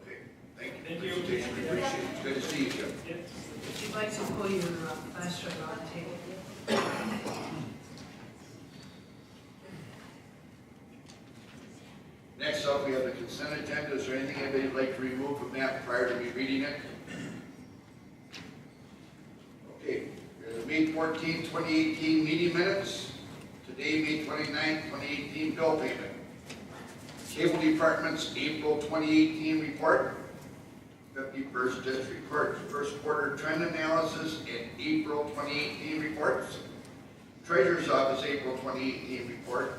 S1: Okay, thank you.
S5: Thank you.
S1: Presentation, we appreciate it. It's good to see you, Jim.
S2: If you'd like to pull your flash drive on the table.
S1: Next up, we have the consent agenda. Is there anything anybody would like to remove from that prior to me reading it? Okay, the May 14, 2018 meeting minutes. Today, May 29, 2018 bill payment. Cable Department's April 2018 report. 51st District Court's first quarter trend analysis and April 2018 reports. Treasurer's Office April 2018 report.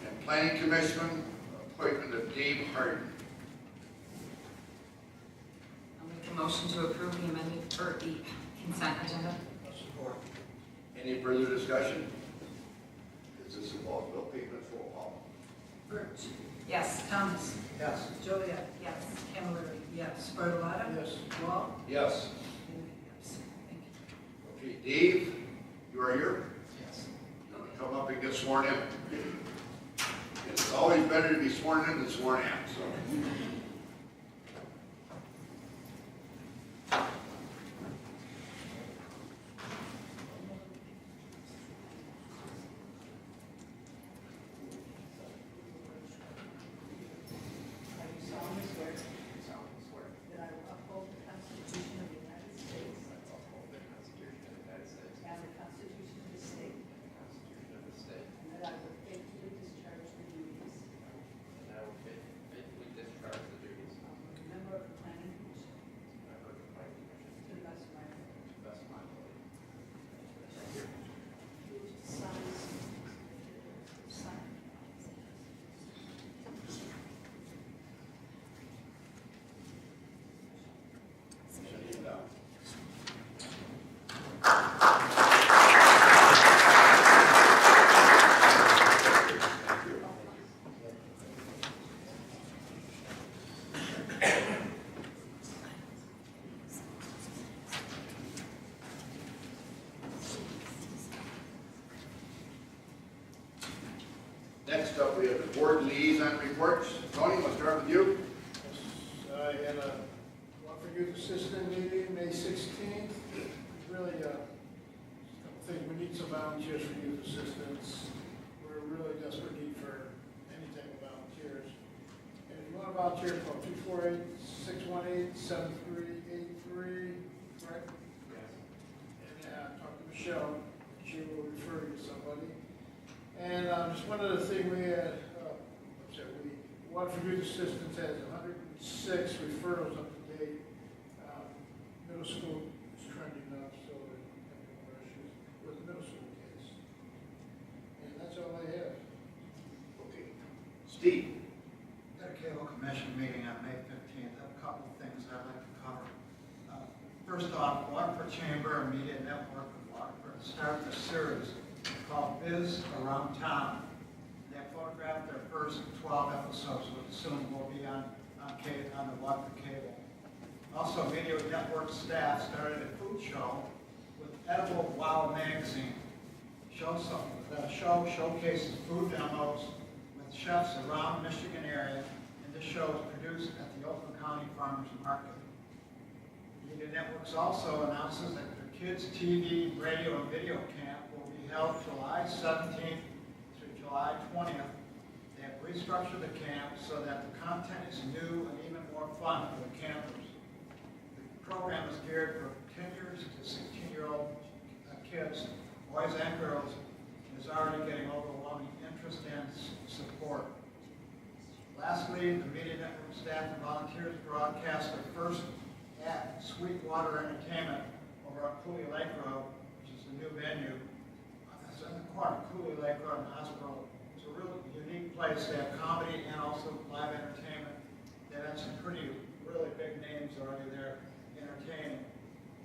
S1: And Planning Commission appointment of Dave Harden.
S4: I'll make a motion to approve the amended, or the consent agenda.
S1: Support. Any further discussion? Does this involve bill payments? Roll call.
S2: Birch.
S4: Yes.
S2: Thomas.
S1: Yes.
S2: Joliet.
S4: Yes.
S2: Camilleri. Yes. Bartolotta.
S1: Yes.
S2: Wall.
S1: Yes.
S2: Yes. Thank you.
S1: Okay, Dave, you are here?
S6: Yes.
S1: You want to come up and get sworn in? It's always better to be sworn in than sworn out, so.
S2: I do solemnly swear that I will uphold the Constitution of the United States and the Constitution of the State, and that I will faithfully discharge the duties of a member of the Planning Commission to the best of my ability. Sign.
S1: Shut it down. Next up, we have the board liaison reports. Tony, we'll start with you.
S6: I had a Water Youth Assistant meeting, May 16th. Really, a couple things, we need some volunteers for youth assistants. We're really desperate need for any type of volunteers. And if you want to volunteer, call 248-618-7383, correct? Yes. And Michelle. She will refer you to somebody. And just one other thing, we had, Water for Youth Assistance has 106 referrals up to date. Middle school is trending up, so we're having more issues with the middle school kids. And that's all I have.
S1: Okay. Steve?
S7: At a cable commission meeting on May 15th, I have a couple of things I'd like to cover. First off, Waterford Chamber and Media Network of Waterford started a series called Biz Around Town. They photographed their first 12 episodes, which soon will be on the Waterford cable. Also, Media Network staff started a food show with Edible Wow magazine. The show showcases food demos with chefs around the Michigan area, and this show is produced at the Oakland County Farmers Market. Media Networks also announces that their Kids TV, Radio, and Video Camp will be held July 17th through July 20th. They have restructured the camp so that the content is new and even more fun for the campers. The program is geared for 10 years to 16-year-old kids, boys and girls, and is already getting overwhelming interest and support. Lastly, the Media Network staff and volunteers broadcast their first at Sweetwater Entertainment over at Cooley Lake Road, which is the new venue. It's in the corner, Cooley Lake Road and Hospital. It's a really unique place. They have comedy and also live entertainment. They had some really big names already there entertaining.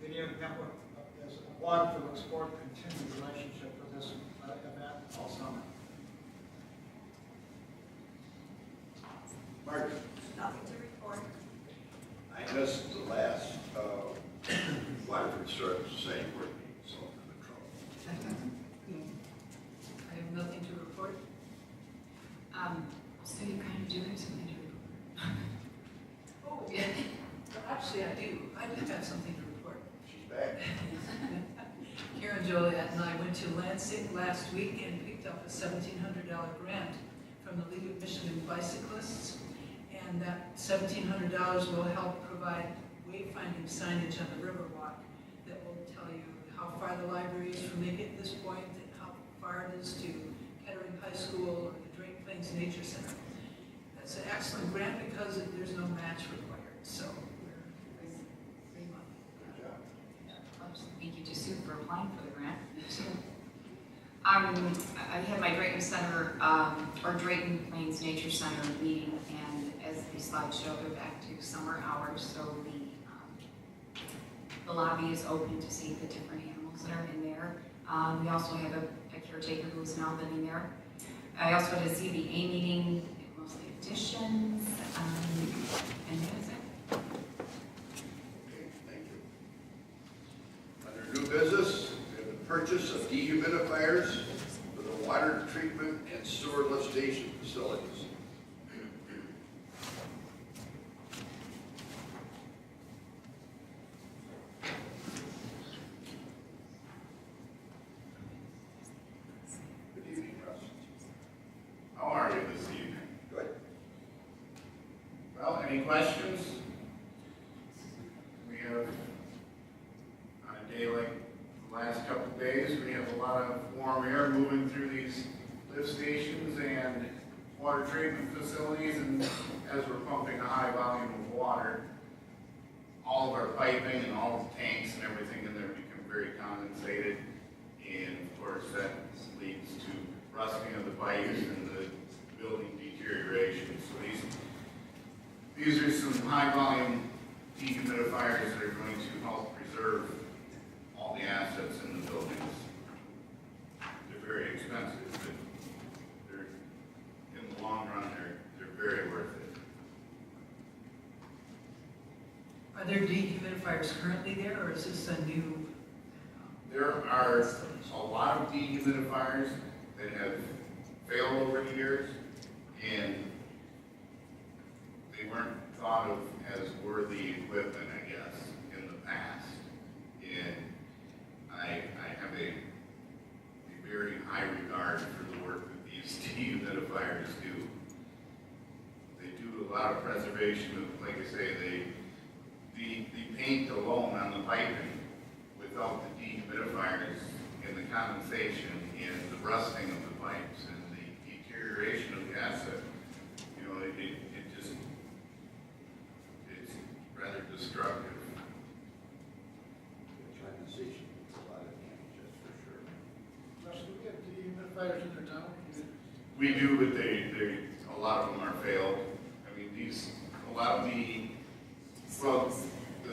S7: Video Network is a Waterford looks forward to continued relationship with this event all summer.
S1: Mark?
S3: Nothing to report.
S1: I missed the last Waterford started saying word meeting, so I'm in trouble.
S2: I have nothing to report.
S4: So you kind of do have something to report.
S2: Oh, yeah. Actually, I do. I do have something to report.
S1: She's back.
S2: Karen Joliet and I went to Lansing last week and picked up a $1,700 grant from the League of Michigan Bicyclists. And that $1,700 will help provide wayfinding signage on the Riverwalk that will tell you how far the library is from Macon at this point and how far it is to Kettering High School or the Drake Plains Nature Center. That's an excellent grant because there's no match required, so we're very much.
S1: Good job.
S4: Thank you to Sue for applying for the grant. I had my Drayton Center, or Drayton Plains Nature Center meeting, and as the slides show, they're back to summer hours, so the lobby is open to see the different animals that are in there. We also have a caretaker who's now living there. I also had a ZBA meeting, mostly additions, and that is it.
S1: Okay, thank you. Under new business, we have the purchase of dehumidifiers for the water treatment and sewer lift station facilities. Good evening, Russ.
S8: How are you this evening?
S1: Good.
S8: Well, any questions? We have, on a day like the last couple of days, we have a lot of warm air moving through these lift stations and water treatment facilities, and as we're pumping a high volume of water, all of our piping and all the tanks and everything in there become very condensated, and of course that leads to rusting of the pipes and the building deterioration. So these are some high volume dehumidifiers that are going to help preserve all the assets in the buildings. They're very expensive, but they're, in the long run, they're very worth it.
S2: Are there dehumidifiers currently there, or is this a new?
S8: There are a lot of dehumidifiers that have failed over the years, and they weren't thought of as worthy equipment, I guess, in the past. And I have a very high regard for the work that these dehumidifiers do. They do a lot of preservation of, like I say, the paint alone on the piping without the dehumidifiers condensation and the rusting of the pipes and the deterioration of the asset, you know, it's rather destructive.
S1: Condensation, a lot of damage, that's for sure.
S6: Russ, do we have dehumidifiers in their town?
S8: We do, but a lot of them are failed. I mean, a lot of the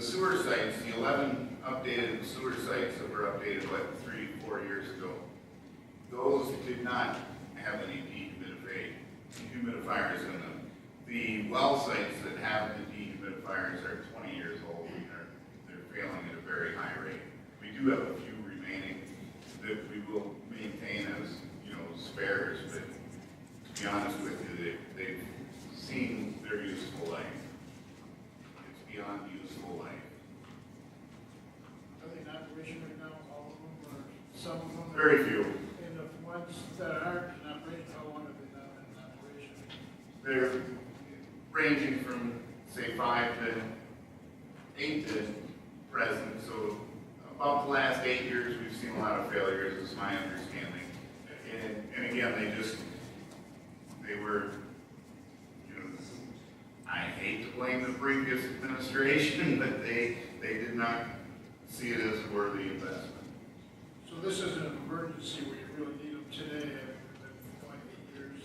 S8: sewer sites, the 11 updated sewer sites that were updated, 3-4 years ago, those did not have any dehumidifiers in them. The well sites that have the dehumidifiers are 20 years old and they're failing at a very high rate. We do have a few remaining that we will maintain as, you know, spares, but to be honest with you, they've seen their useful life. It's beyond useful life.
S6: Are they in operation right now, all of them, or some of them?
S8: Very few.
S6: And the ones that aren't in operation, how long have they not been in operation?
S8: They're ranging from, say, 5 to 8 to present. So about the last 8 years, we've seen a lot of failures, is my understanding. And again, they were, you know, I hate to blame the previous administration, but they did not see it as a worthy investment.
S6: So this isn't an emergency where you really need them today, after going 8 years?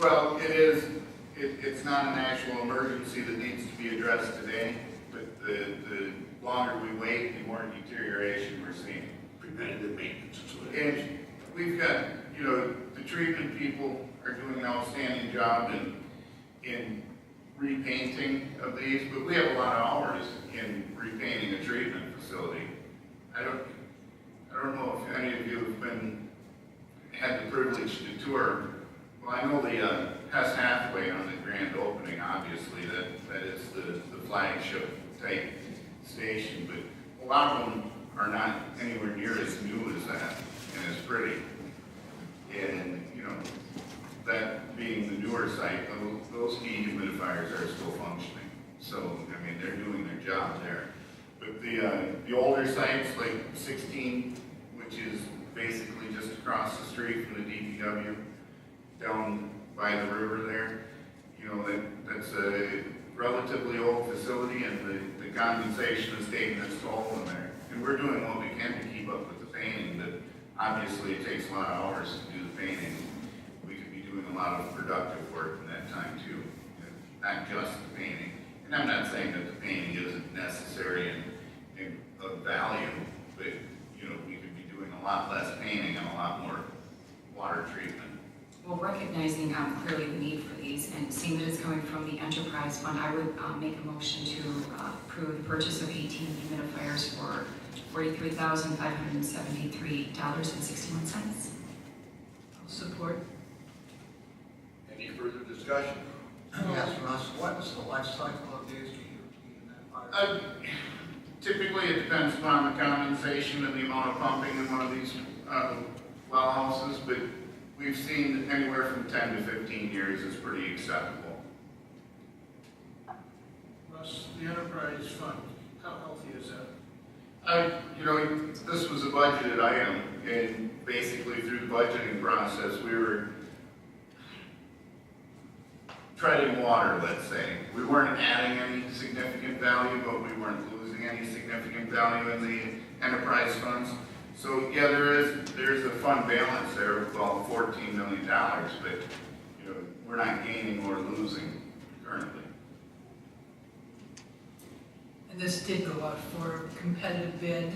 S8: Well, it is. It's not an actual emergency that needs to be addressed today, but the longer we wait, the more deterioration we're seeing.
S1: Preventative maintenance is what it is.
S8: And we've got, you know, the treatment people are doing an outstanding job in repainting of these, but we have a lot of hours in repainting a treatment facility. I don't know if any of you have had the privilege to tour. Well, I know the Hess Hathaway on the grand opening, obviously, that is the flagship type station, but a lot of them are not anywhere near as new as that and as pretty. And, you know, that being the newer site, those dehumidifiers are still functioning. So, I mean, they're doing their job there. But the older sites, like 16, which is basically just across the street from the DPW, down by the river there, you know, that's a relatively old facility, and the condensation is taking its toll in there. And we're doing what we can to keep up with the painting, but obviously it takes a lot of hours to do the painting. We could be doing a lot of productive work in that time too, not just the painting. And I'm not saying that the painting isn't necessary and of value, but, you know, we could be doing a lot less painting and a lot more water treatment.
S4: Well, recognizing clearly the need for these and seeing that it's coming from the enterprise fund, I would make a motion to approve the purchase of 18 humidifiers for $43,573.61.
S2: I'll support.
S1: Any further discussion?
S7: Yes, Russ, what is the life cycle of these dehumidifiers?
S8: Typically, it depends upon the condensation and the amount of pumping in one of these well houses, but we've seen anywhere from 10 to 15 years is pretty acceptable.
S6: Russ, the enterprise fund, how healthy is that?
S8: You know, this was a budgeted item, and basically through the budgeting process, we were treading water, let's say. We weren't adding any significant value, but we weren't losing any significant value in the enterprise funds. So yeah, there's a fund balance there of about $14 million, but you know, we're not gaining or losing currently.
S2: And this did go out for competitive bid,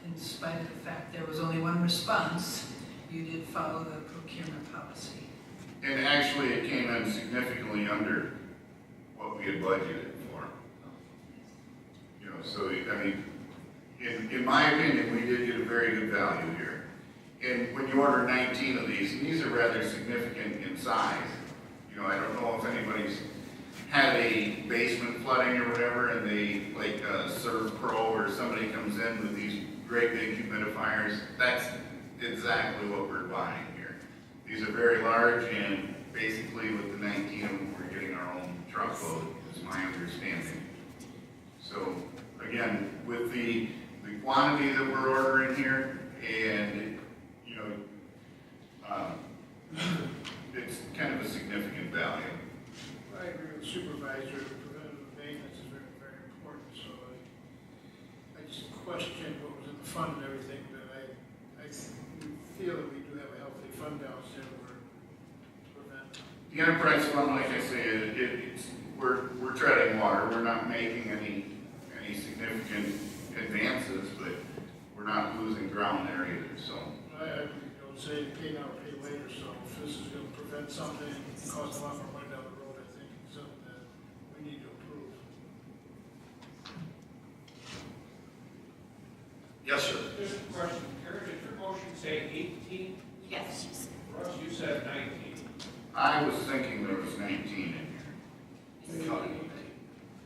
S2: in spite of the fact there was only one response. You did follow the procurement policy.
S8: And actually, it came in significantly under what we had budgeted for. You know, so I mean, in my opinion, we did get a very good value here. And when you order 19 of these, and these are rather significant in size, you know, I don't know if anybody's had a basement flooding or whatever, and they, like Serve Pro or somebody comes in with these great big humidifiers. That's exactly what we're buying here. These are very large, and basically with the 19 of them, we're getting our own truckload, is my understanding. So again, with the quantity that we're ordering here, and
S6: feel that we do have a healthy fund balance there where to prevent.
S8: The enterprise fund, like I say, we're treading water, we're not making any significant advances, but we're not losing ground there either, so.
S6: I don't say pay now, pay later, so if this is gonna prevent something, cost a lot more money down the road, I think it's something that we need to approve.
S1: Yes, sir.
S9: Just a question, Karen, did your motion say 18?
S4: Yes.
S9: Russ, you said 19.
S8: I was thinking there was 19 in here.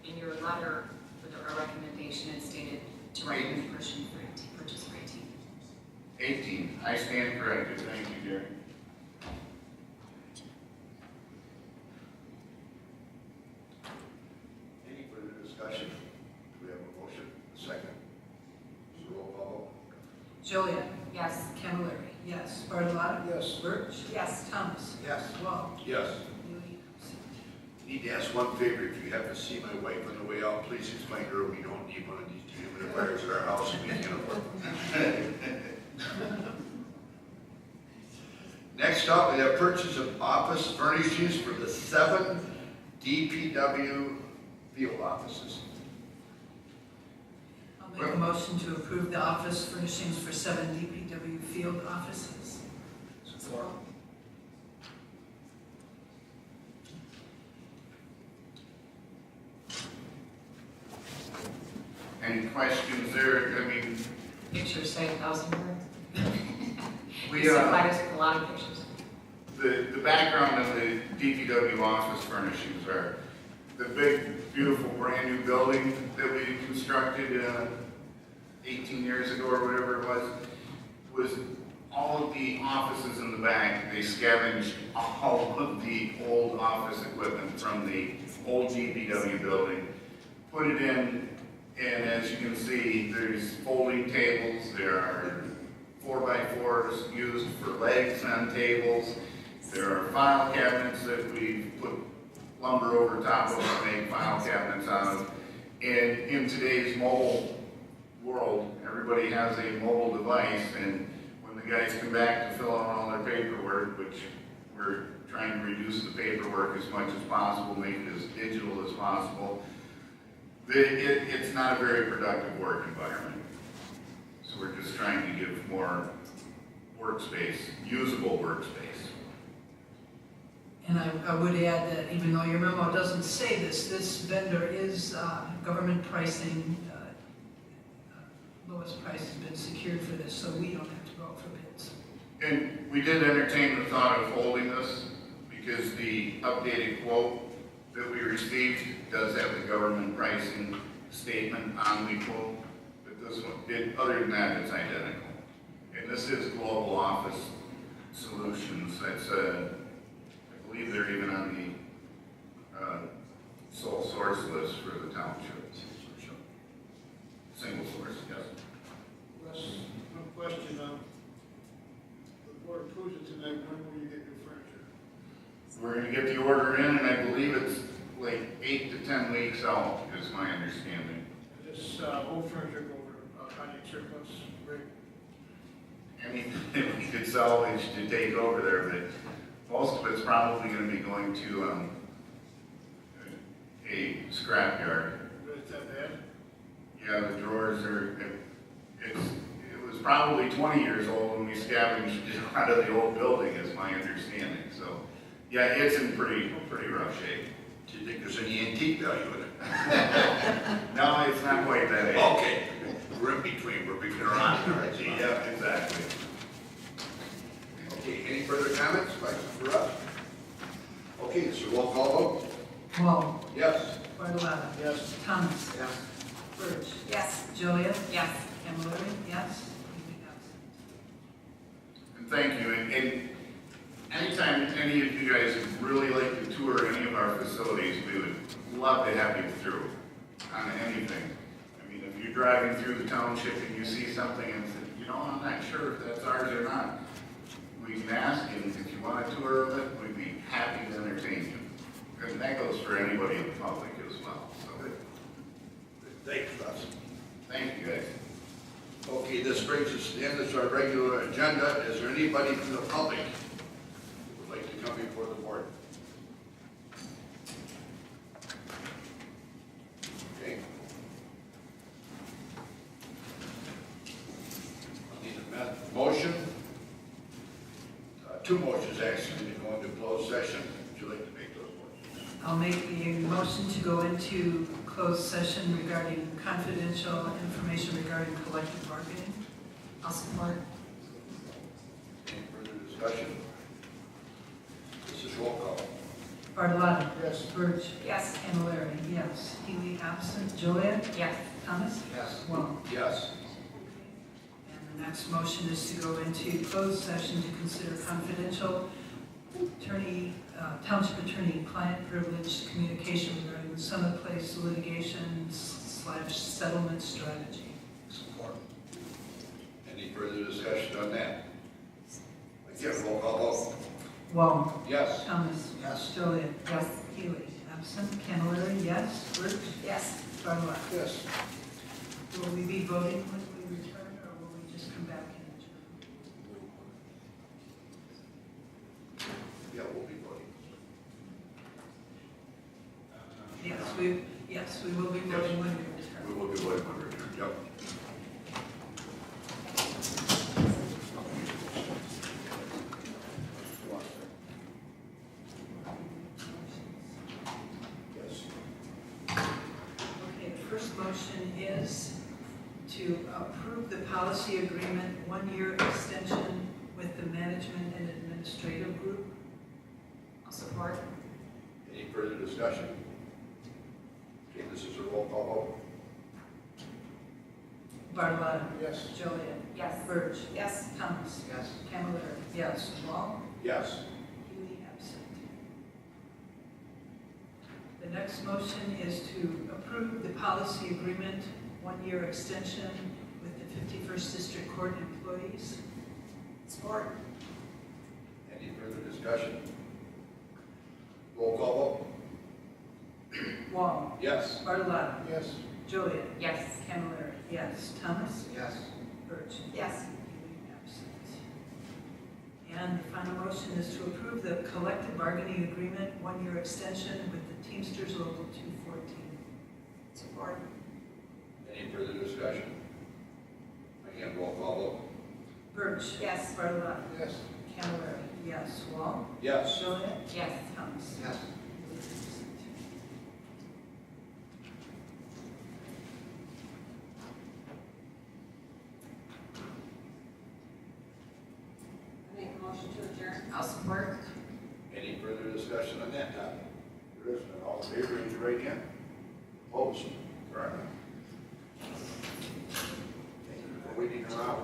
S4: In your letter, with a recommendation, it stated to recommend purchase for 18.
S8: 18, I stand corrected, thank you, Gary.
S1: Any further discussion? Do we have a motion? Second. Roll call.
S2: Joliet,
S4: Yes.
S2: Camilleri, yes. Bartolotta?
S6: Yes.
S2: Birch?
S4: Yes.
S2: Thomas?
S7: Yes.
S2: Wall?
S1: Yes.
S2: Neely, absent.
S1: Need to ask one favor, if you happen to see my wife on the way out, please explain to her we don't need one of these dehumidifiers at our house and we can't afford them. Next up, we have purchase of office furnishings for the 7 DPW field offices.
S2: I'll make a motion to approve the office furnishings for 7 DPW field offices.
S1: Support.
S8: Any questions there? I mean,
S4: Pictures say 1,000 words.
S8: we,
S4: You sent letters with a lot of pictures.
S8: the background of the DPW office furnishings are the big, beautiful, brand-new building that we constructed 18 years ago or whatever it was all of the offices in the back. They scavenged all of the old office equipment from the old DPW building, put it in, and as you can see, there's folding tables, there are 4x4s used for legs on tables, there are file cabinets that we put lumber over top of to make file cabinets out of. And in today's mobile world, everybody has a mobile device, and when the guys come back to fill out all their paperwork, which we're trying to reduce the paperwork as much as possible, make it as digital as possible, it's not a very productive work environment. So we're just trying to give more workspace, usable workspace.
S2: And I would add that even though your memo doesn't say this, this vendor is government pricing, lowest price has been secured for this, so we don't have to go out for bids.
S8: And we did entertain the thought of holding this because the updated quote that we received does have the government pricing statement on the quote, but this one, other than that, it's identical. And this is Global Office Solutions. That's I believe they're even on the sole source list for the township. Single source, yes.
S6: Russ, one question, the board approves it tonight, when will you get your furniture?
S8: We're gonna get the order in, and I believe it's like 8 to 10 weeks out, is my understanding.
S6: This old furniture go over highly surplus rate?
S8: Anything that we could salvage to take over there, but most of it's probably gonna be going to a scrapyard.
S6: Really that bad?
S8: Yeah, the drawers are, it was probably 20 years old when we scavenged it out of the old building, is my understanding, so. Yeah, it's in pretty rough shape.
S1: Do you think there's any antique value in it?
S8: No, it's not quite that age.
S1: Okay, we're in between, we're between our options.
S8: Yeah, exactly.
S1: Okay, any further comments, questions for us? Okay, so roll call vote?
S2: Wall?
S1: Yes.
S2: Bartolotta?
S6: Yes.
S2: Thomas?
S7: Yes.
S2: Birch?
S4: Yes.
S2: Joliet?
S4: Yes.
S2: Camilleri, yes. Neely, absent.
S8: And thank you, and anytime any of you guys would really like to tour any of our facilities, we would love to have you through on anything. I mean, if you're driving through the township and you see something and say, you know, I'm not sure if that's ours or not, we can ask, and if you want a tour of it, we'd be happy to entertain you. And that goes for anybody in the public as well. So,
S1: Thanks, Russ.
S8: thank you guys.
S1: Okay, this brings us to the end of our regular agenda. Is there anybody from the public who would like to come before the board? Okay. I need a motion. Two motions actually to go into closed session. Would you like to make those motions?
S2: I'll make the motion to go into closed session regarding confidential information regarding collective bargaining.
S4: I'll support.
S1: Any further discussion? This is roll call.
S2: Bartolotti?
S6: Yes.
S2: Birch?
S4: Yes.
S2: Camilleri? Yes. Healy absent. Joliet?
S4: Yes.
S2: Thomas?
S7: Yes.
S2: Wong?
S1: Yes.
S2: And the next motion is to go into closed session to consider confidential township attorney client privilege communication regarding the Summit Place litigation / settlement strategy.
S7: Support.
S1: Any further discussion on that? Again, roll call vote.
S2: Wong?
S1: Yes.
S2: Thomas?
S7: Yes.
S2: Joliet?
S4: Yes.
S2: Healy absent. Camilleri? Yes. Birch?
S4: Yes.
S2: Bartolotti?
S6: Yes.
S2: Will we be voting when we return, or will we just come back and adjourn?
S1: Yeah, we'll be voting.
S2: Yes, we will be voting when we return.
S1: We will be voting when we return. Yep. Yes.
S2: Okay, the first motion is to approve the policy agreement, 1-year extension with the management and administrative group.
S4: I'll support.
S1: Any further discussion? Okay, this is a roll call vote.
S2: Bartolotti?
S6: Yes.
S2: Joliet?
S4: Yes.
S2: Birch?
S4: Yes.
S2: Thomas?
S7: Yes.
S2: Camilleri? Yes. Wong?
S1: Yes.
S2: Healy absent. The next motion is to approve the policy agreement, 1-year extension with the 51st District Court employees.
S4: Support.
S1: Any further discussion? Roll call vote.
S2: Wong?
S1: Yes.
S2: Bartolotti?
S6: Yes.
S2: Joliet?
S4: Yes.
S2: Camilleri? Yes. Thomas?
S7: Yes.
S2: Birch?
S4: Yes.
S2: Healy absent. And the final motion is to approve the collective bargaining agreement, 1-year extension with the Teamsters Local 214.
S4: Support.
S1: Any further discussion? Again, roll call vote.
S2: Birch?
S4: Yes.
S2: Bartolotti?
S6: Yes.
S2: Camilleri? Yes. Wong?
S1: Yes.
S2: Joliet?
S4: Yes.
S2: Thomas?
S7: Yes.
S4: Make a motion to adjourn. I'll support.
S1: Any further discussion on that topic? There isn't. All in favor, raise your right hand. Opposed? Correct. Thank you for waiting around.